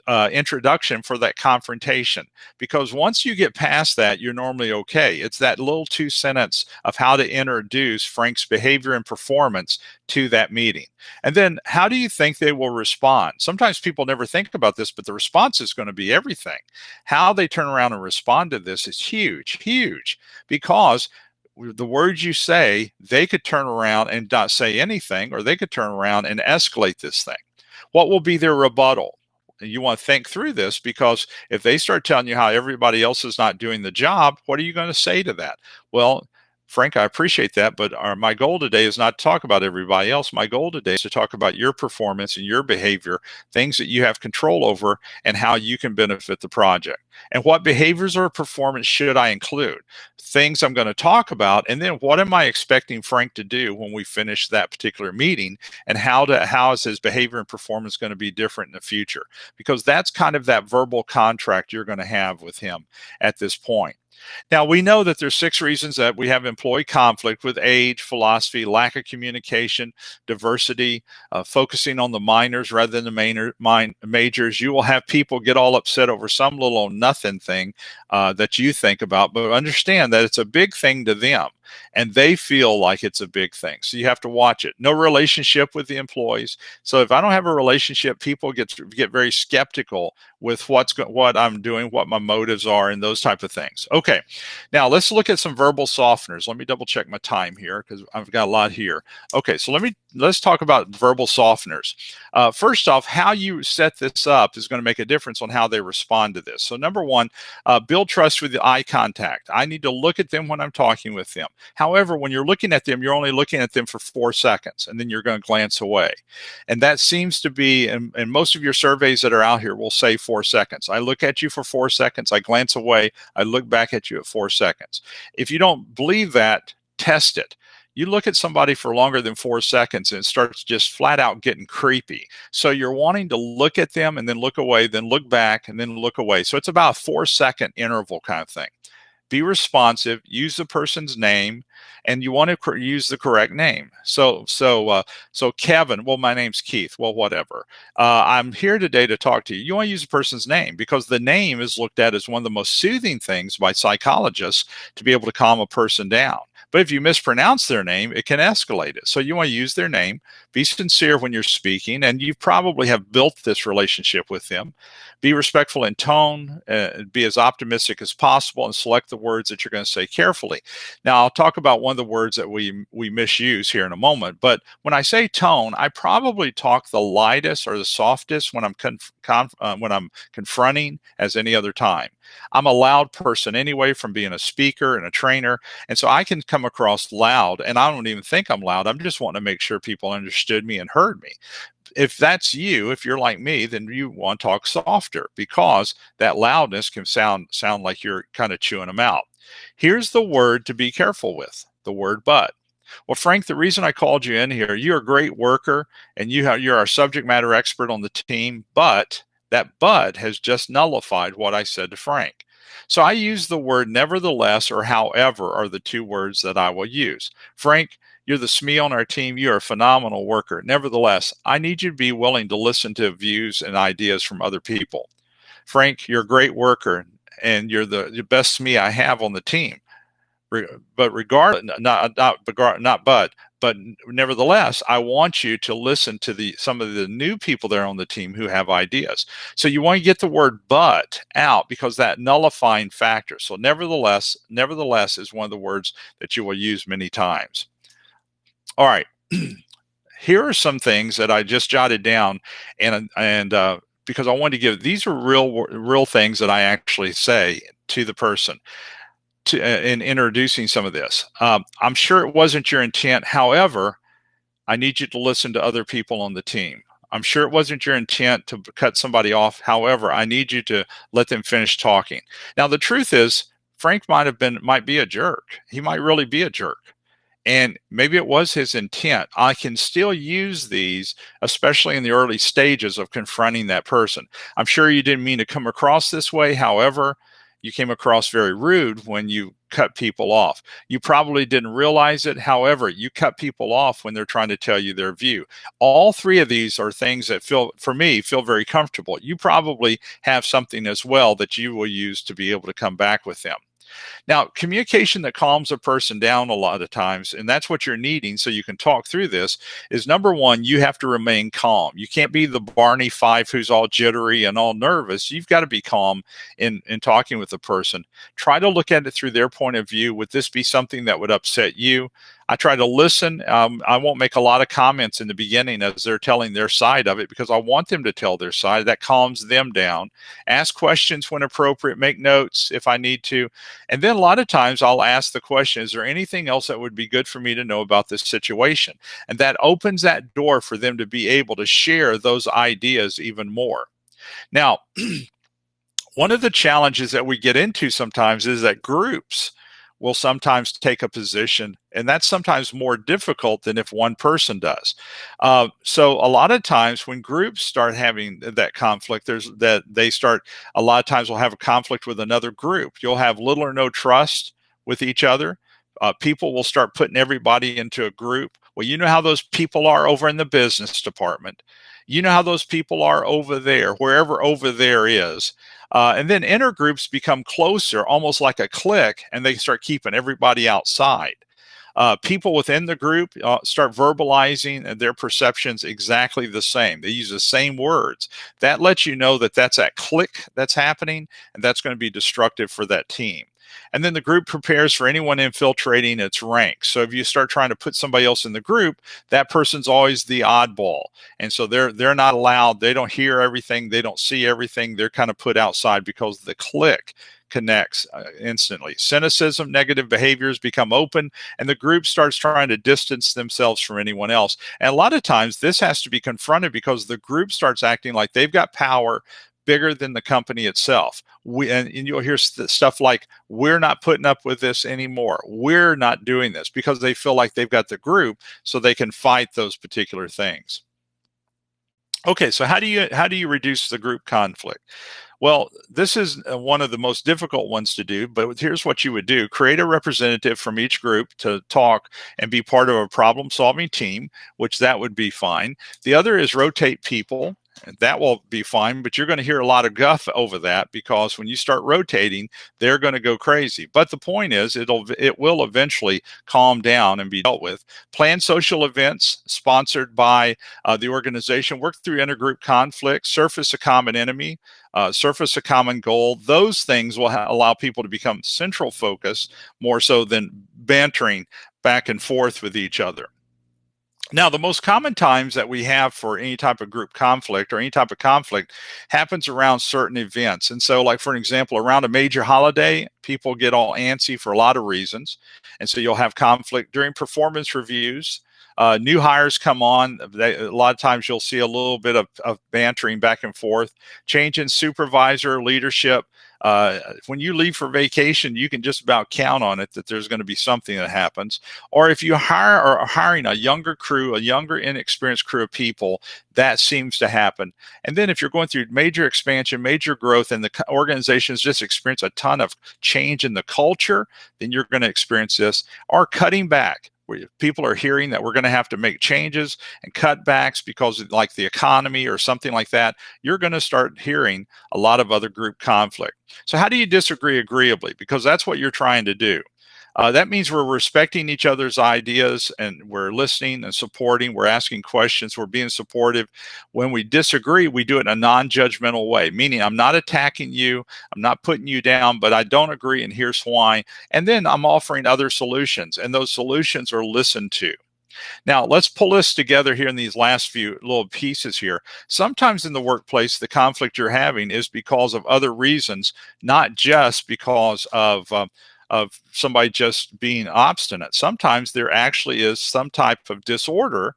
introduction for that confrontation, because once you get past that, you're normally okay. It's that little 2 sentence of how to introduce Frank's behavior and performance to that meeting. And then how do you think they will respond? Sometimes people never think about this, but the response is going to be everything. How they turn around and respond to this is huge, because the words you say, they could turn around and not say anything, or they could turn around and escalate this thing. What will be their rebuttal? You want to think through this, because if they start telling you how everybody else is not doing the job, what are you going to say to that? Well, Frank, I appreciate that, but my goal today is not to talk about everybody else. My goal today is to talk about your performance and your behavior, things that you have control over, and how you can benefit the project. And what behaviors or performance should I include? Things I'm going to talk about, and then what am I expecting Frank to do when we finish that particular meeting, and how is his behavior and performance going to be different in the future? Because that's kind of that verbal contract you're going to have with him at this point. Now, we know that there's 6 reasons that we have employee conflict with age, philosophy, lack of communication, diversity, focusing on the minors rather than the majors. You will have people get all upset over some little nothing thing that you think about, but understand that it's a big thing to them and they feel like it's a big thing. So you have to watch it. No relationship with the employees. So if I don't have a relationship, people get very skeptical with what I'm doing, what my motives are, and those type of things. Okay, now let's look at some verbal softeners. Let me double check my time here because I've got a lot here. Okay, so let's talk about verbal softeners. First off, how you set this up is going to make a difference on how they respond to this. So number one, build trust with the eye contact. I need to look at them when I'm talking with them. However, when you're looking at them, you're only looking at them for 4 seconds, and then you're going to glance away. And that seems to be, and most of your surveys that are out here will say 4 seconds. I look at you for 4 seconds, I glance away, I look back at you at 4 seconds. If you don't believe that, test it. You look at somebody for longer than 4 seconds and it starts just flat out getting creepy. So you're wanting to look at them and then look away, then look back and then look away. So it's about a 4-second interval kind of thing. Be responsive, use the person's name, and you want to use the correct name. So Kevin, well, my name's Keith. Well, whatever. I'm here today to talk to you. You want to use a person's name because the name is looked at as one of the most soothing things by psychologists to be able to calm a person down. But if you mispronounce their name, it can escalate it. So you want to use their name, be sincere when you're speaking, and you probably have built this relationship with them. Be respectful in tone, be as optimistic as possible, and select the words that you're going to say carefully. Now, I'll talk about one of the words that we misuse here in a moment, but when I say tone, I probably talk the lightest or the softest when I'm confronting as any other time. I'm a loud person anyway from being a speaker and a trainer, and so I can come across loud, and I don't even think I'm loud. I'm just wanting to make sure people understood me and heard me. If that's you, if you're like me, then you want to talk softer because that loudness can sound like you're kind of chewing them out. Here's the word to be careful with, the word but. Well, Frank, the reason I called you in here, you're a great worker and you're our subject matter expert on the team, but that but has just nullified what I said to Frank. So I use the word nevertheless or however are the 2 words that I will use. Frank, you're the SME on our team. You're a phenomenal worker. Nevertheless, I need you to be willing to listen to views and ideas from other people. Frank, you're a great worker and you're the best SME I have on the team. But nevertheless, I want you to listen to some of the new people there on the team who have ideas. So you want to get the word but out because that nullifying factor. So nevertheless is one of the words that you will use many times. All right. Here are some things that I just jotted down, and because I wanted to give these are real things that I actually say to the person in introducing some of this. I'm sure it wasn't your intent. However, I need you to listen to other people on the team. I'm sure it wasn't your intent to cut somebody off. However, I need you to let them finish talking. Now, the truth is, Frank might be a jerk. He might really be a jerk. And maybe it was his intent. I can still use these, especially in the early stages of confronting that person. I'm sure you didn't mean to come across this way. However, you came across very rude when you cut people off. You probably didn't realize it. However, you cut people off when they're trying to tell you their view. All 3 of these are things that feel very comfortable. You probably have something as well that you will use to be able to come back with them. Now, communication that calms a person down a lot of times, and that's what you're needing so you can talk through this, is number one, you have to remain calm. You can't be the Barney Fife who's all jittery and all nervous. You've got to be calm in talking with the person. Try to look at it through their point of view. Would this be something that would upset you? I try to listen. I won't make a lot of comments in the beginning as they're telling their side of it because I want them to tell their side. That calms them down. Ask questions when appropriate. Make notes if I need to. And then a lot of times I'll ask the question, is there anything else that would be good for me to know about this situation? And that opens that door for them to be able to share those ideas even more. Now, one of the challenges that we get into sometimes is that groups will sometimes take a position, and that's sometimes more difficult than if one person does. So a lot of times when groups start having that conflict, a lot of times will have a conflict with another group. You'll have little or no trust with each other. People will start putting everybody into a group. Well, you know how those people are over in the business department. You know how those people are over there, wherever over there is. And then intergroups become closer, almost like a clique, and they start keeping everybody outside. People within the group start verbalizing their perceptions exactly the same. They use the same words. That lets you know that that's that clique that's happening, and that's going to be destructive for that team. And then the group prepares for anyone infiltrating its ranks. So if you start trying to put somebody else in the group, that person's always the oddball. And so they're not allowed. They don't hear everything. They don't see everything. They're kind of put outside because the clique connects instantly. Cynicism, negative behaviors become open, and the group starts trying to distance themselves from anyone else. And a lot of times this has to be confronted because the group starts acting like they've got power bigger than the company itself. And you'll hear stuff like, we're not putting up with this anymore. We're not doing this, because they feel like they've got the group so they can fight those particular things. Okay, so how do you reduce the group conflict? Well, this is one of the most difficult ones to do, but here's what you would do. Create a representative from each group to talk and be part of a problem-solving team, which that would be fine. The other is rotate people. That will be fine, but you're going to hear a lot of guff over that, because when you start rotating, they're going to go crazy. But the point is, it will eventually calm down and be dealt with. Plan social events sponsored by the organization. Work through intergroup conflict. Surface a common enemy. Surface a common goal. Those things will allow people to become central focus more so than bantering back and forth with each other. Now, the most common times that we have for any type of group conflict or any type of conflict happens around certain events. And so, like, for an example, around a major holiday, people get all antsy for a lot of reasons. And so you'll have conflict during performance reviews. New hires come on. A lot of times you'll see a little bit of bantering back and forth. Change in supervisor leadership. When you leave for vacation, you can just about count on it that there's going to be something that happens. Or if you are hiring a younger crew, a younger, inexperienced crew of people, that seems to happen. And then if you're going through major expansion, major growth, and the organizations just experience a ton of change in the culture, then you're going to experience this. Or cutting back, where people are hearing that we're going to have to make changes and cutbacks because of, like, the economy or something like that, you're going to start hearing a lot of other group conflict. So how do you disagree agreeably? Because that's what you're trying to do. That means we're respecting each other's ideas, and we're listening and supporting. We're asking questions. We're being supportive. When we disagree, we do it in a non-judgmental way, meaning I'm not attacking you. I'm not putting you down, but I don't agree, and here's why. And then I'm offering other solutions, and those solutions are listened to. Now, let's pull this together here in these last few little pieces here. Sometimes in the workplace, the conflict you're having is because of other reasons, not just because of somebody just being obstinate. Sometimes there actually is some type of disorder,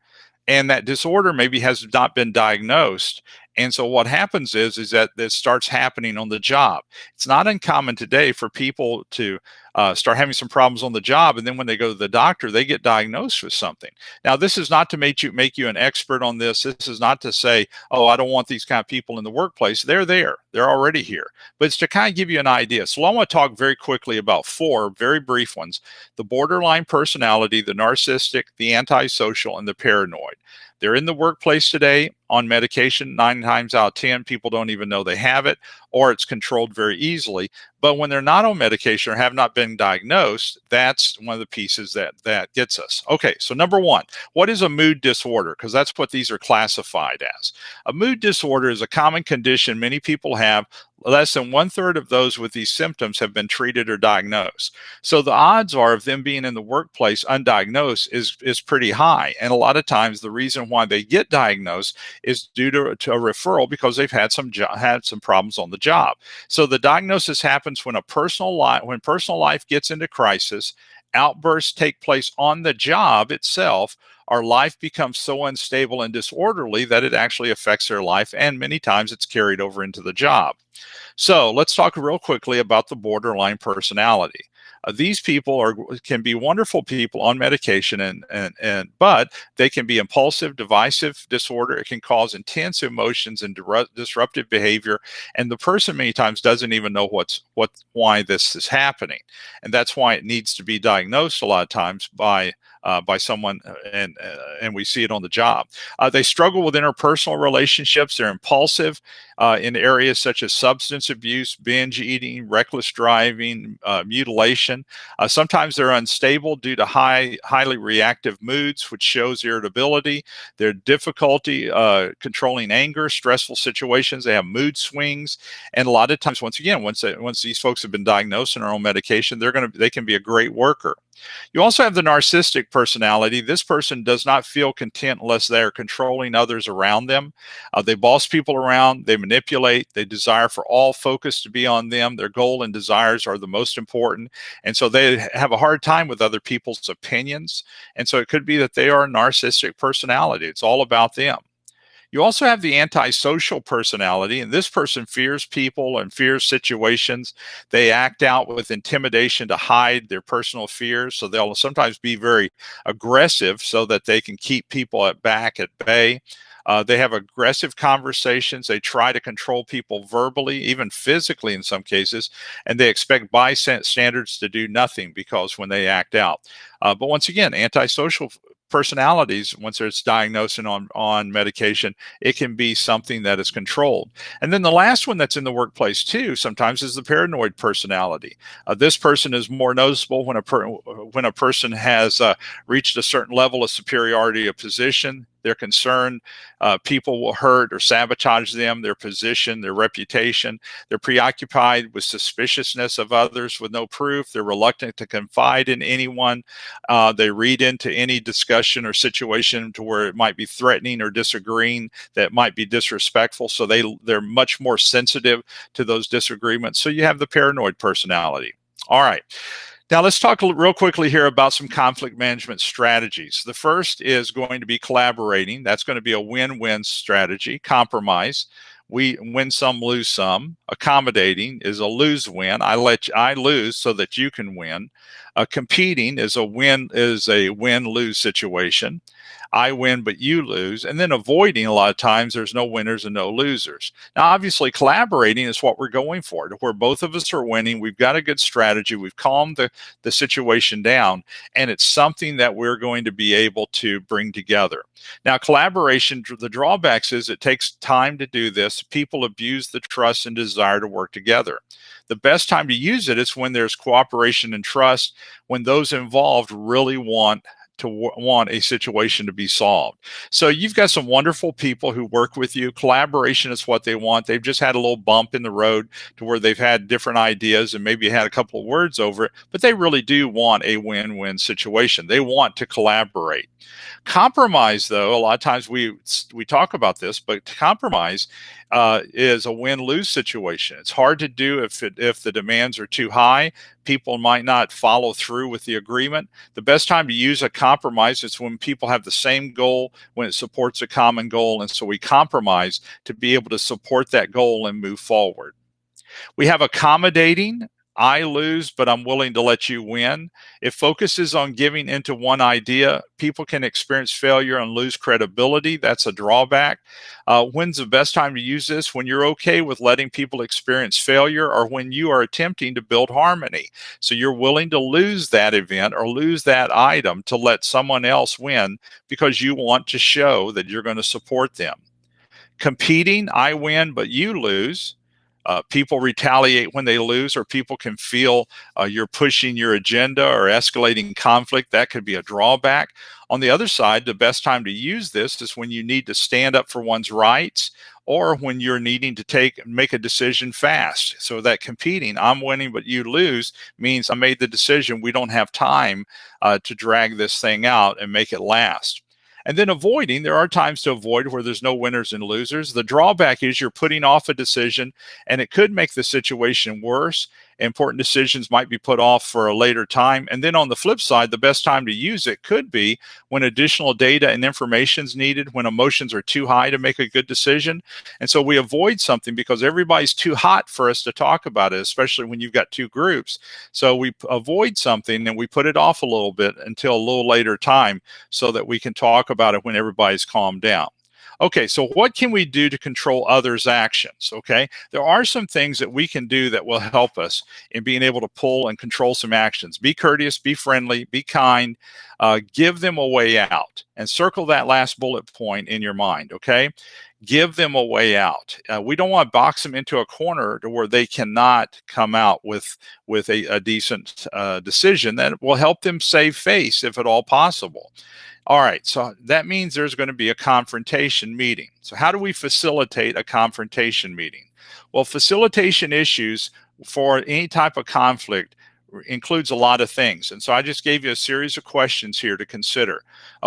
and that disorder maybe has not been diagnosed. And so what happens is that this starts happening on the job. It's not uncommon today for people to start having some problems on the job, and then when they go to the doctor, they get diagnosed with something. Now, this is not to make you an expert on this. This is not to say, oh, I don't want these kind of people in the workplace. They're there. They're already here. But it's to kind of give you an idea. So I want to talk very quickly about four very brief ones: the borderline personality, the narcissistic, the antisocial, and the paranoid. They're in the workplace today on medication. 9 times out of 10, people don't even know they have it, or it's controlled very easily. But when they're not on medication or have not been diagnosed, that's one of the pieces that gets us. Okay, so number one, what is a mood disorder? Because that's what these are classified as. A mood disorder is a common condition many people have. Less than 1/3 of those with these symptoms have been treated or diagnosed. So the odds are of them being in the workplace undiagnosed is pretty high. And a lot of times the reason why they get diagnosed is due to a referral, because they've had some problems on the job. So the diagnosis happens when personal life gets into crisis, outbursts take place on the job itself, our life becomes so unstable and disorderly that it actually affects their life, and many times it's carried over into the job. So let's talk real quickly about the borderline personality. These people can be wonderful people on medication, but they can be impulsive, divisive disorder. It can cause intense emotions and disruptive behavior, and the person many times doesn't even know why this is happening, and that's why it needs to be diagnosed a lot of times by someone, and we see it on the job. They struggle with interpersonal relationships. They're impulsive in areas such as substance abuse, binge eating, reckless driving, mutilation. Sometimes they're unstable due to highly reactive moods, which shows irritability. Their difficulty controlling anger, stressful situations. They have mood swings, and a lot of times, once these folks have been diagnosed and are on medication, they can be a great worker. You also have the narcissistic personality. This person does not feel content unless they are controlling others around them. They boss people around, they manipulate, they desire for all focus to be on them. Their goal and desires are the most important. And so they have a hard time with other people's opinions. And so it could be that they are a narcissistic personality. It's all about them. You also have the antisocial personality, and this person fears people and fears situations. They act out with intimidation to hide their personal fears. So they'll sometimes be very aggressive so that they can keep people at bay. They have aggressive conversations. They try to control people verbally, even physically in some cases, and they expect bystanders to do nothing because when they act out. But once again, antisocial personalities, once it's diagnosed and on medication, it can be something that is controlled. And then the last one that's in the workplace too sometimes is the paranoid personality. This person is more noticeable when a person has reached a certain level of superiority of position. They're concerned people will hurt or sabotage them, their position, their reputation. They're preoccupied with suspiciousness of others with no proof. They're reluctant to confide in anyone. They read into any discussion or situation to where it might be threatening or disagreeing, that might be disrespectful. So they're much more sensitive to those disagreements. So you have the paranoid personality. All right. Now, let's talk real quickly here about some conflict management strategies. The first is going to be collaborating. That's going to be a win-win strategy. Compromise. We win some, lose some. Accommodating is a lose-win. I lose so that you can win. Competing is a win-lose situation. I win, but you lose. And then avoiding, a lot of times, there's no winners and no losers. Now, obviously, collaborating is what we're going for, to where both of us are winning. We've got a good strategy. We've calmed the situation down, and it's something that we're going to be able to bring together. Now, collaboration, the drawbacks is it takes time to do this. People abuse the trust and desire to work together. The best time to use it is when there's cooperation and trust, when those involved really want a situation to be solved. So you've got some wonderful people who work with you. Collaboration is what they want. They've just had a little bump in the road to where they've had different ideas and maybe had a couple of words over it, but they really do want a win-win situation. They want to collaborate. Compromise, though, a lot of times we talk about this, but compromise is a win-lose situation. It's hard to do if the demands are too high. People might not follow through with the agreement. The best time to use a compromise is when people have the same goal, when it supports a common goal, and so we compromise to be able to support that goal and move forward. We have accommodating. I lose, but I'm willing to let you win. It focuses on giving into one idea. People can experience failure and lose credibility. That's a drawback. When's the best time to use this? When you're okay with letting people experience failure, or when you are attempting to build harmony. So you're willing to lose that event or lose that item to let someone else win because you want to show that you're going to support them. Competing, I win, but you lose. People retaliate when they lose, or people can feel you're pushing your agenda or escalating conflict. That could be a drawback. On the other side, the best time to use this is when you need to stand up for one's rights, or when you're needing to make a decision fast. So that competing, I'm winning but you lose, means I made the decision. We don't have time to drag this thing out and make it last. And then avoiding, there are times to avoid where there's no winners and losers. The drawback is you're putting off a decision, and it could make the situation worse. Important decisions might be put off for a later time. And then on the flip side, the best time to use it could be when additional data and information is needed, when emotions are too high to make a good decision. And so we avoid something because everybody's too hot for us to talk about it, especially when you've got two groups. So we avoid something and we put it off a little bit until a little later time so that we can talk about it when everybody's calmed down. Okay, so what can we do to control others' actions? Okay, there are some things that we can do that will help us in being able to pull and control some actions. Be courteous, be friendly, be kind, give them a way out, and circle that last bullet point in your mind. Okay, give them a way out. We don't want to box them into a corner to where they cannot come out with a decent decision that will help them save face if at all possible. All right, so that means there's going to be a confrontation meeting. So how do we facilitate a confrontation meeting? Well, facilitation issues for any type of conflict includes a lot of things. And so I just gave you a series of questions here to consider.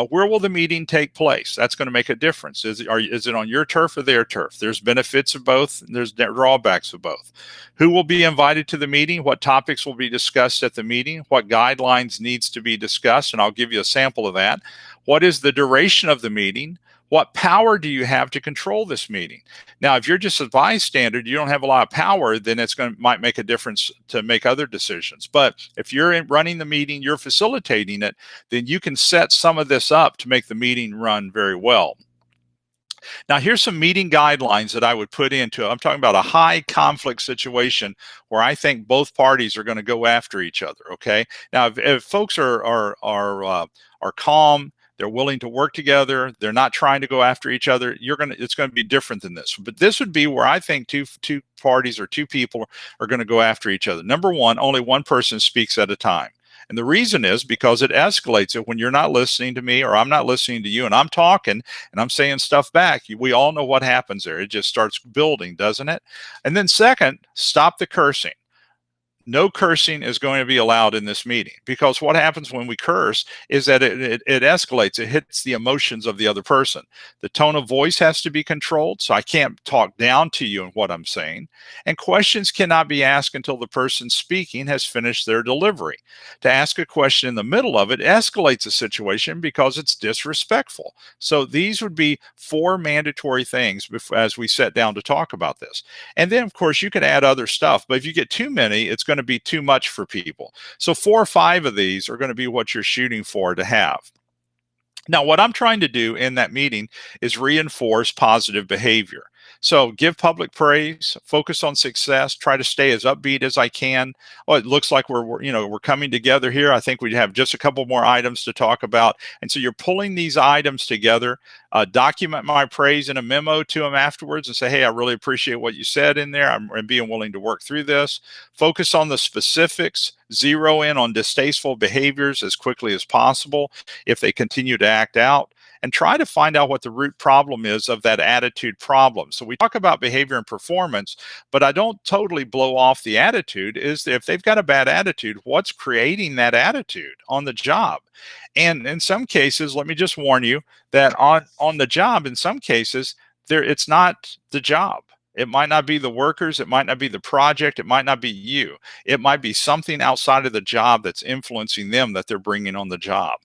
Where will the meeting take place? That's going to make a difference. Is it on your turf or their turf? There's benefits of both, and there's drawbacks of both. Who will be invited to the meeting? What topics will be discussed at the meeting? What guidelines needs to be discussed? And I'll give you a sample of that. What is the duration of the meeting? What power do you have to control this meeting? Now, if you're just a bystander, you don't have a lot of power, then might make a difference to make other decisions. But if you're running the meeting, you're facilitating it, then you can set some of this up to make the meeting run very well. Now, here's some meeting guidelines that I would put into. I'm talking about a high conflict situation where I think both parties are going to go after each other. Okay. Now, if folks are calm, they're willing to work together, they're not trying to go after each other, it's going to be different than this. But this would be where I think two parties or two people are going to go after each other. Number one, only one person speaks at a time. And the reason is because it escalates it when you're not listening to me or I'm not listening to you and I'm talking and I'm saying stuff back. We all know what happens there. It just starts building, doesn't it? And then second, stop the cursing. No cursing is going to be allowed in this meeting, because what happens when we curse is that it escalates. It hits the emotions of the other person. The tone of voice has to be controlled, so I can't talk down to you in what I'm saying. And questions cannot be asked until the person speaking has finished their delivery. To ask a question in the middle of it escalates a situation because it's disrespectful. So these would be 4 mandatory things as we sit down to talk about this. And then, of course, you can add other stuff, but if you get too many, it's going to be too much for people. So 4 or 5 of these are going to be what you're shooting for to have. Now, what I'm trying to do in that meeting is reinforce positive behavior. So give public praise, focus on success, try to stay as upbeat as I can. Well, it looks like we're coming together here. I think we have just a couple more items to talk about. And so you're pulling these items together. Document my praise in a memo to them afterwards and say, hey, I really appreciate what you said in there. I'm being willing to work through this. Focus on the specifics. Zero in on distasteful behaviors as quickly as possible if they continue to act out. And try to find out what the root problem is of that attitude problem. So we talk about behavior and performance, but I don't totally blow off the attitude. Is if they've got a bad attitude, what's creating that attitude on the job? And in some cases, let me just warn you that on the job, in some cases, it's not the job. It might not be the workers. It might not be the project. It might not be you. It might be something outside of the job that's influencing them that they're bringing on the job.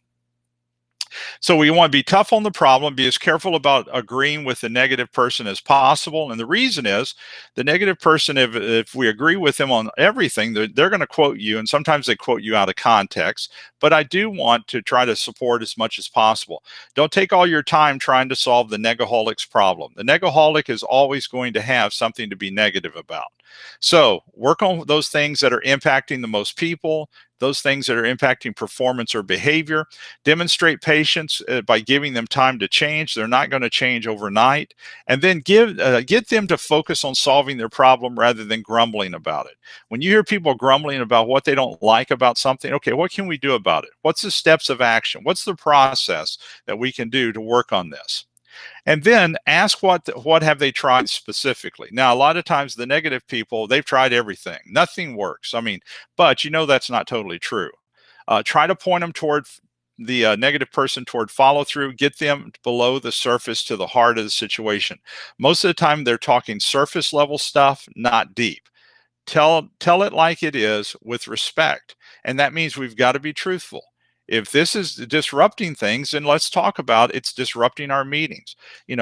So we want to be tough on the problem, be as careful about agreeing with the negative person as possible. And the reason is the negative person, if we agree with them on everything, they're going to quote you. And sometimes they quote you out of context. But I do want to try to support as much as possible. Don't take all your time trying to solve the negaholic's problem. The negaholic is always going to have something to be negative about. So work on those things that are impacting the most people, those things that are impacting performance or behavior. Demonstrate patience by giving them time to change. They're not going to change overnight. And then get them to focus on solving their problem rather than grumbling about it. When you hear people grumbling about what they don't like about something, okay, what can we do about it? What's the steps of action? What's the process that we can do to work on this? And then ask what have they tried specifically. Now, a lot of times the negative people, they've tried everything. Nothing works. But that's not totally true. Try to point them toward the negative person toward follow through, get them below the surface to the heart of the situation. Most of the time they're talking surface level stuff, not deep. tell it like it is with respect. And that means we've got to be truthful. If this is disrupting things, then let's talk about it's disrupting our meetings.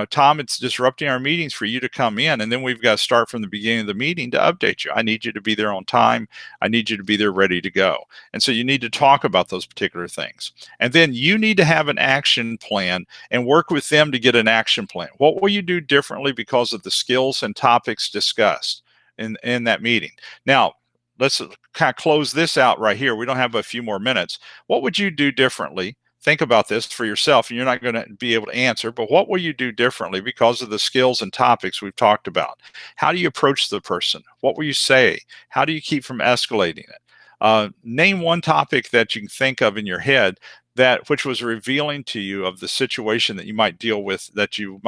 Tom, it's disrupting our meetings for you to come in, and then we've got to start from the beginning of the meeting to update you. I need you to be there on time. I need you to be there ready to go. And so you need to talk about those particular things. And then you need to have an action plan and work with them to get an action plan. What will you do differently because of the skills and topics discussed in that meeting? Now, let's kind of close this out right here. We don't have a few more minutes. What would you do differently? Think about this for yourself, and you're not going to be able to answer, but what will you do differently because of the skills and topics we've talked about? How do you approach the person? What will you say? How do you keep from escalating it? Name one topic that you can think of in your head which was revealing to you of the situation that you might deal with, that you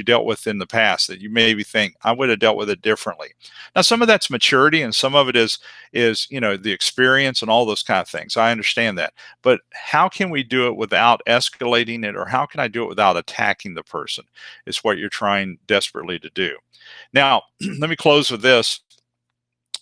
dealt with in the past, that you maybe think I would have dealt with it differently. Now, some of that's maturity, and some of it is the experience and all those kind of things. I understand that, but how can we do it without escalating it, or how can I do it without attacking the person? Is what you're trying desperately to do. Now, let me close with this.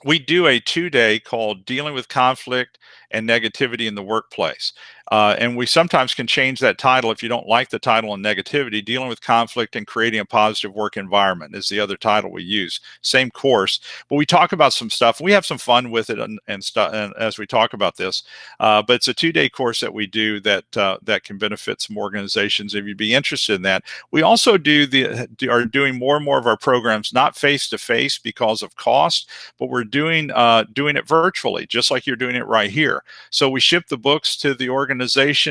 We do a 2-day called Dealing with Conflict and Negativity in the Workplace. And we sometimes can change that title if you don't like the title on negativity. Dealing with Conflict and Creating a Positive Work Environment is the other title we use. Same course, but we talk about some stuff. We have some fun with it and stuff as we talk about this. But it's a 2-day course that we do that can benefit some organizations if you'd be interested in that. We also are doing more and more of our programs not face to face because of cost, but we're doing it virtually, just like you're doing it right here. So we ship the books to the organization.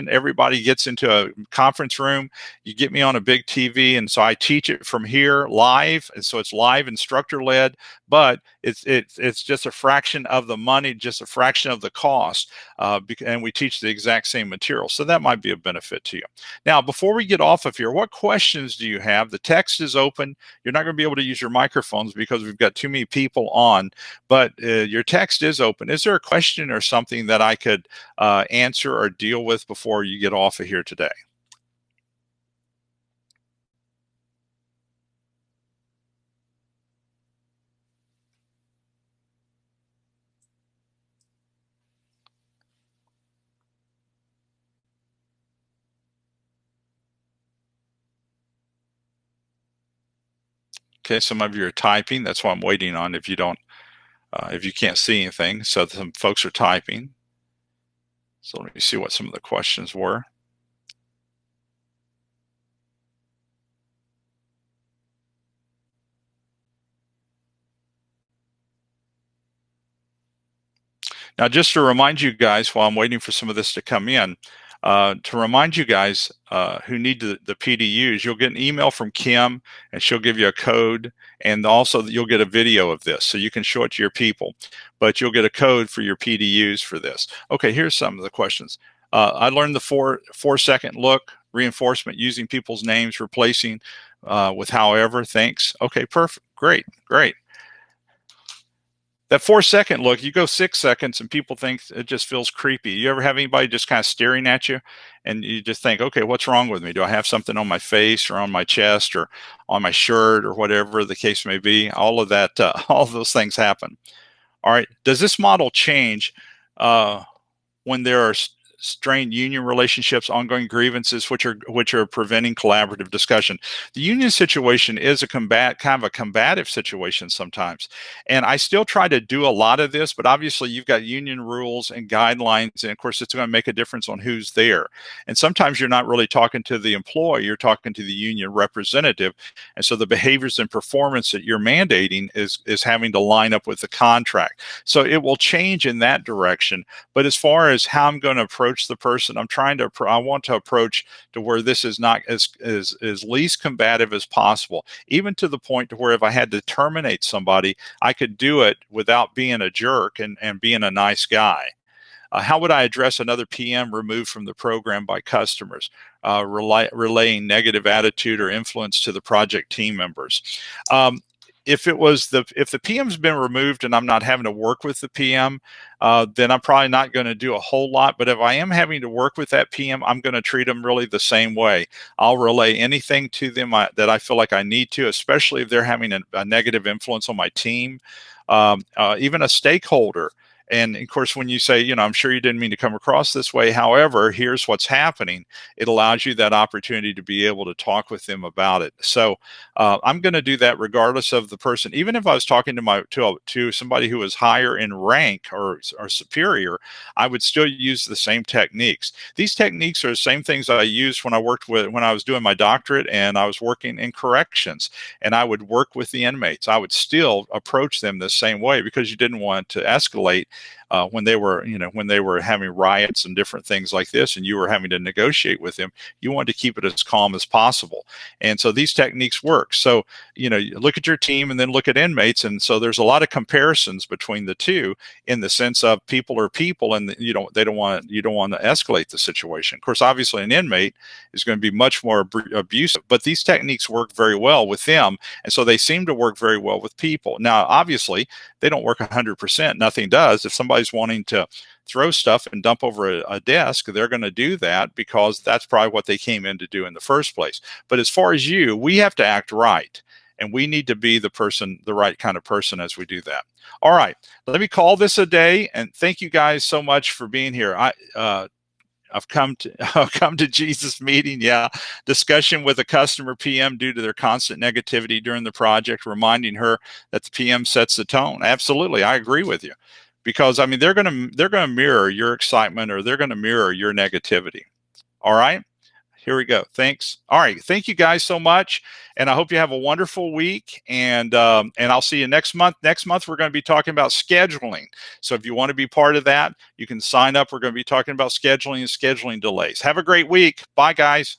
Everybody gets into a conference room. You get me on a big TV, and so I teach it from here live. And so it's live, instructor led, but it's just a fraction of the money, just a fraction of the cost, and we teach the exact same material. So that might be a benefit to you. Now, before we get off of here, what questions do you have? The text is open. You're not going to be able to use your microphones because we've got too many people on, but your text is open. Is there a question or something that I could answer or deal with before you get off of here today? Okay, some of you are typing. That's why I'm waiting on if you can't see anything. So some folks are typing. So let me see what some of the questions were. Now, just to remind you guys, while I'm waiting for some of this to come in, to remind you guys who need the PDUs, you'll get an email from Kim, and she'll give you a code, and also you'll get a video of this, so you can show it to your people. But you'll get a code for your PDUs for this. Okay, here's some of the questions. I learned the 4-second look, reinforcement using people's names, replacing with however. Thanks. Okay, perfect. Great. That 4-second look, you go 6 seconds and people think it just feels creepy. You ever have anybody just kind of staring at you and you just think, okay, what's wrong with me? Do I have something on my face or on my chest or on my shirt or whatever the case may be? All of that, all of those things happen. All right. Does this model change when there are strained union relationships, ongoing grievances, which are preventing collaborative discussion? The union situation is a kind of a combative situation sometimes, and I still try to do a lot of this. But obviously, you've got union rules and guidelines, and of course, it's going to make a difference on who's there. And sometimes you're not really talking to the employee; you're talking to the union representative, and so the behaviors and performance that you're mandating is having to line up with the contract. So it will change in that direction. But as far as how I'm going to approach the person, I want to approach to where this is not as least combative as possible, even to the point to where if I had to terminate somebody, I could do it without being a jerk and being a nice guy. How would I address another PM removed from the program by customers, relaying negative attitude or influence to the project team members? if the PM's been removed and I'm not having to work with the PM, then I'm probably not going to do a whole lot. But if I am having to work with that PM, I'm going to treat them really the same way. I'll relay anything to them that I feel like I need to, especially if they're having a negative influence on my team, even a stakeholder. And of course, when you say, I'm sure you didn't mean to come across this way. However, here's what's happening. It allows you that opportunity to be able to talk with them about it. So I'm going to do that regardless of the person. Even if I was talking to somebody who was higher in rank or superior, I would still use the same techniques. These techniques are the same things I used when I was doing my doctorate and I was working in corrections, and I would work with the inmates. I would still approach them the same way because you didn't want to escalate when they were having riots and different things like this, and you were having to negotiate with them. You wanted to keep it as calm as possible, and so these techniques work. So you look at your team and then look at inmates, and so there's a lot of comparisons between the two in the sense of people are people, and you don't want to escalate the situation. Of course, obviously, an inmate is going to be much more abusive, but these techniques work very well with them, and so they seem to work very well with people. Now, obviously, they don't work 100%. Nothing does. If somebody's wanting to throw stuff and dump over a desk, they're going to do that because that's probably what they came in to do in the first place. But as far as we have to act right, and we need to be the right kind of person as we do that. All right, let me call this a day, and thank you guys so much for being here. I've come to Jesus meeting. Yeah. Discussion with a customer PM due to their constant negativity during the project, reminding her that the PM sets the tone. Absolutely. I agree with you, because I mean, they're going to mirror your excitement, or they're going to mirror your negativity. All right. Here we go. Thanks. All right. Thank you guys so much. And I hope you have a wonderful week. And I'll see you next month. Next month, we're going to be talking about scheduling. So if you want to be part of that, you can sign up. We're going to be talking about scheduling and scheduling delays. Have a great week. Bye, guys.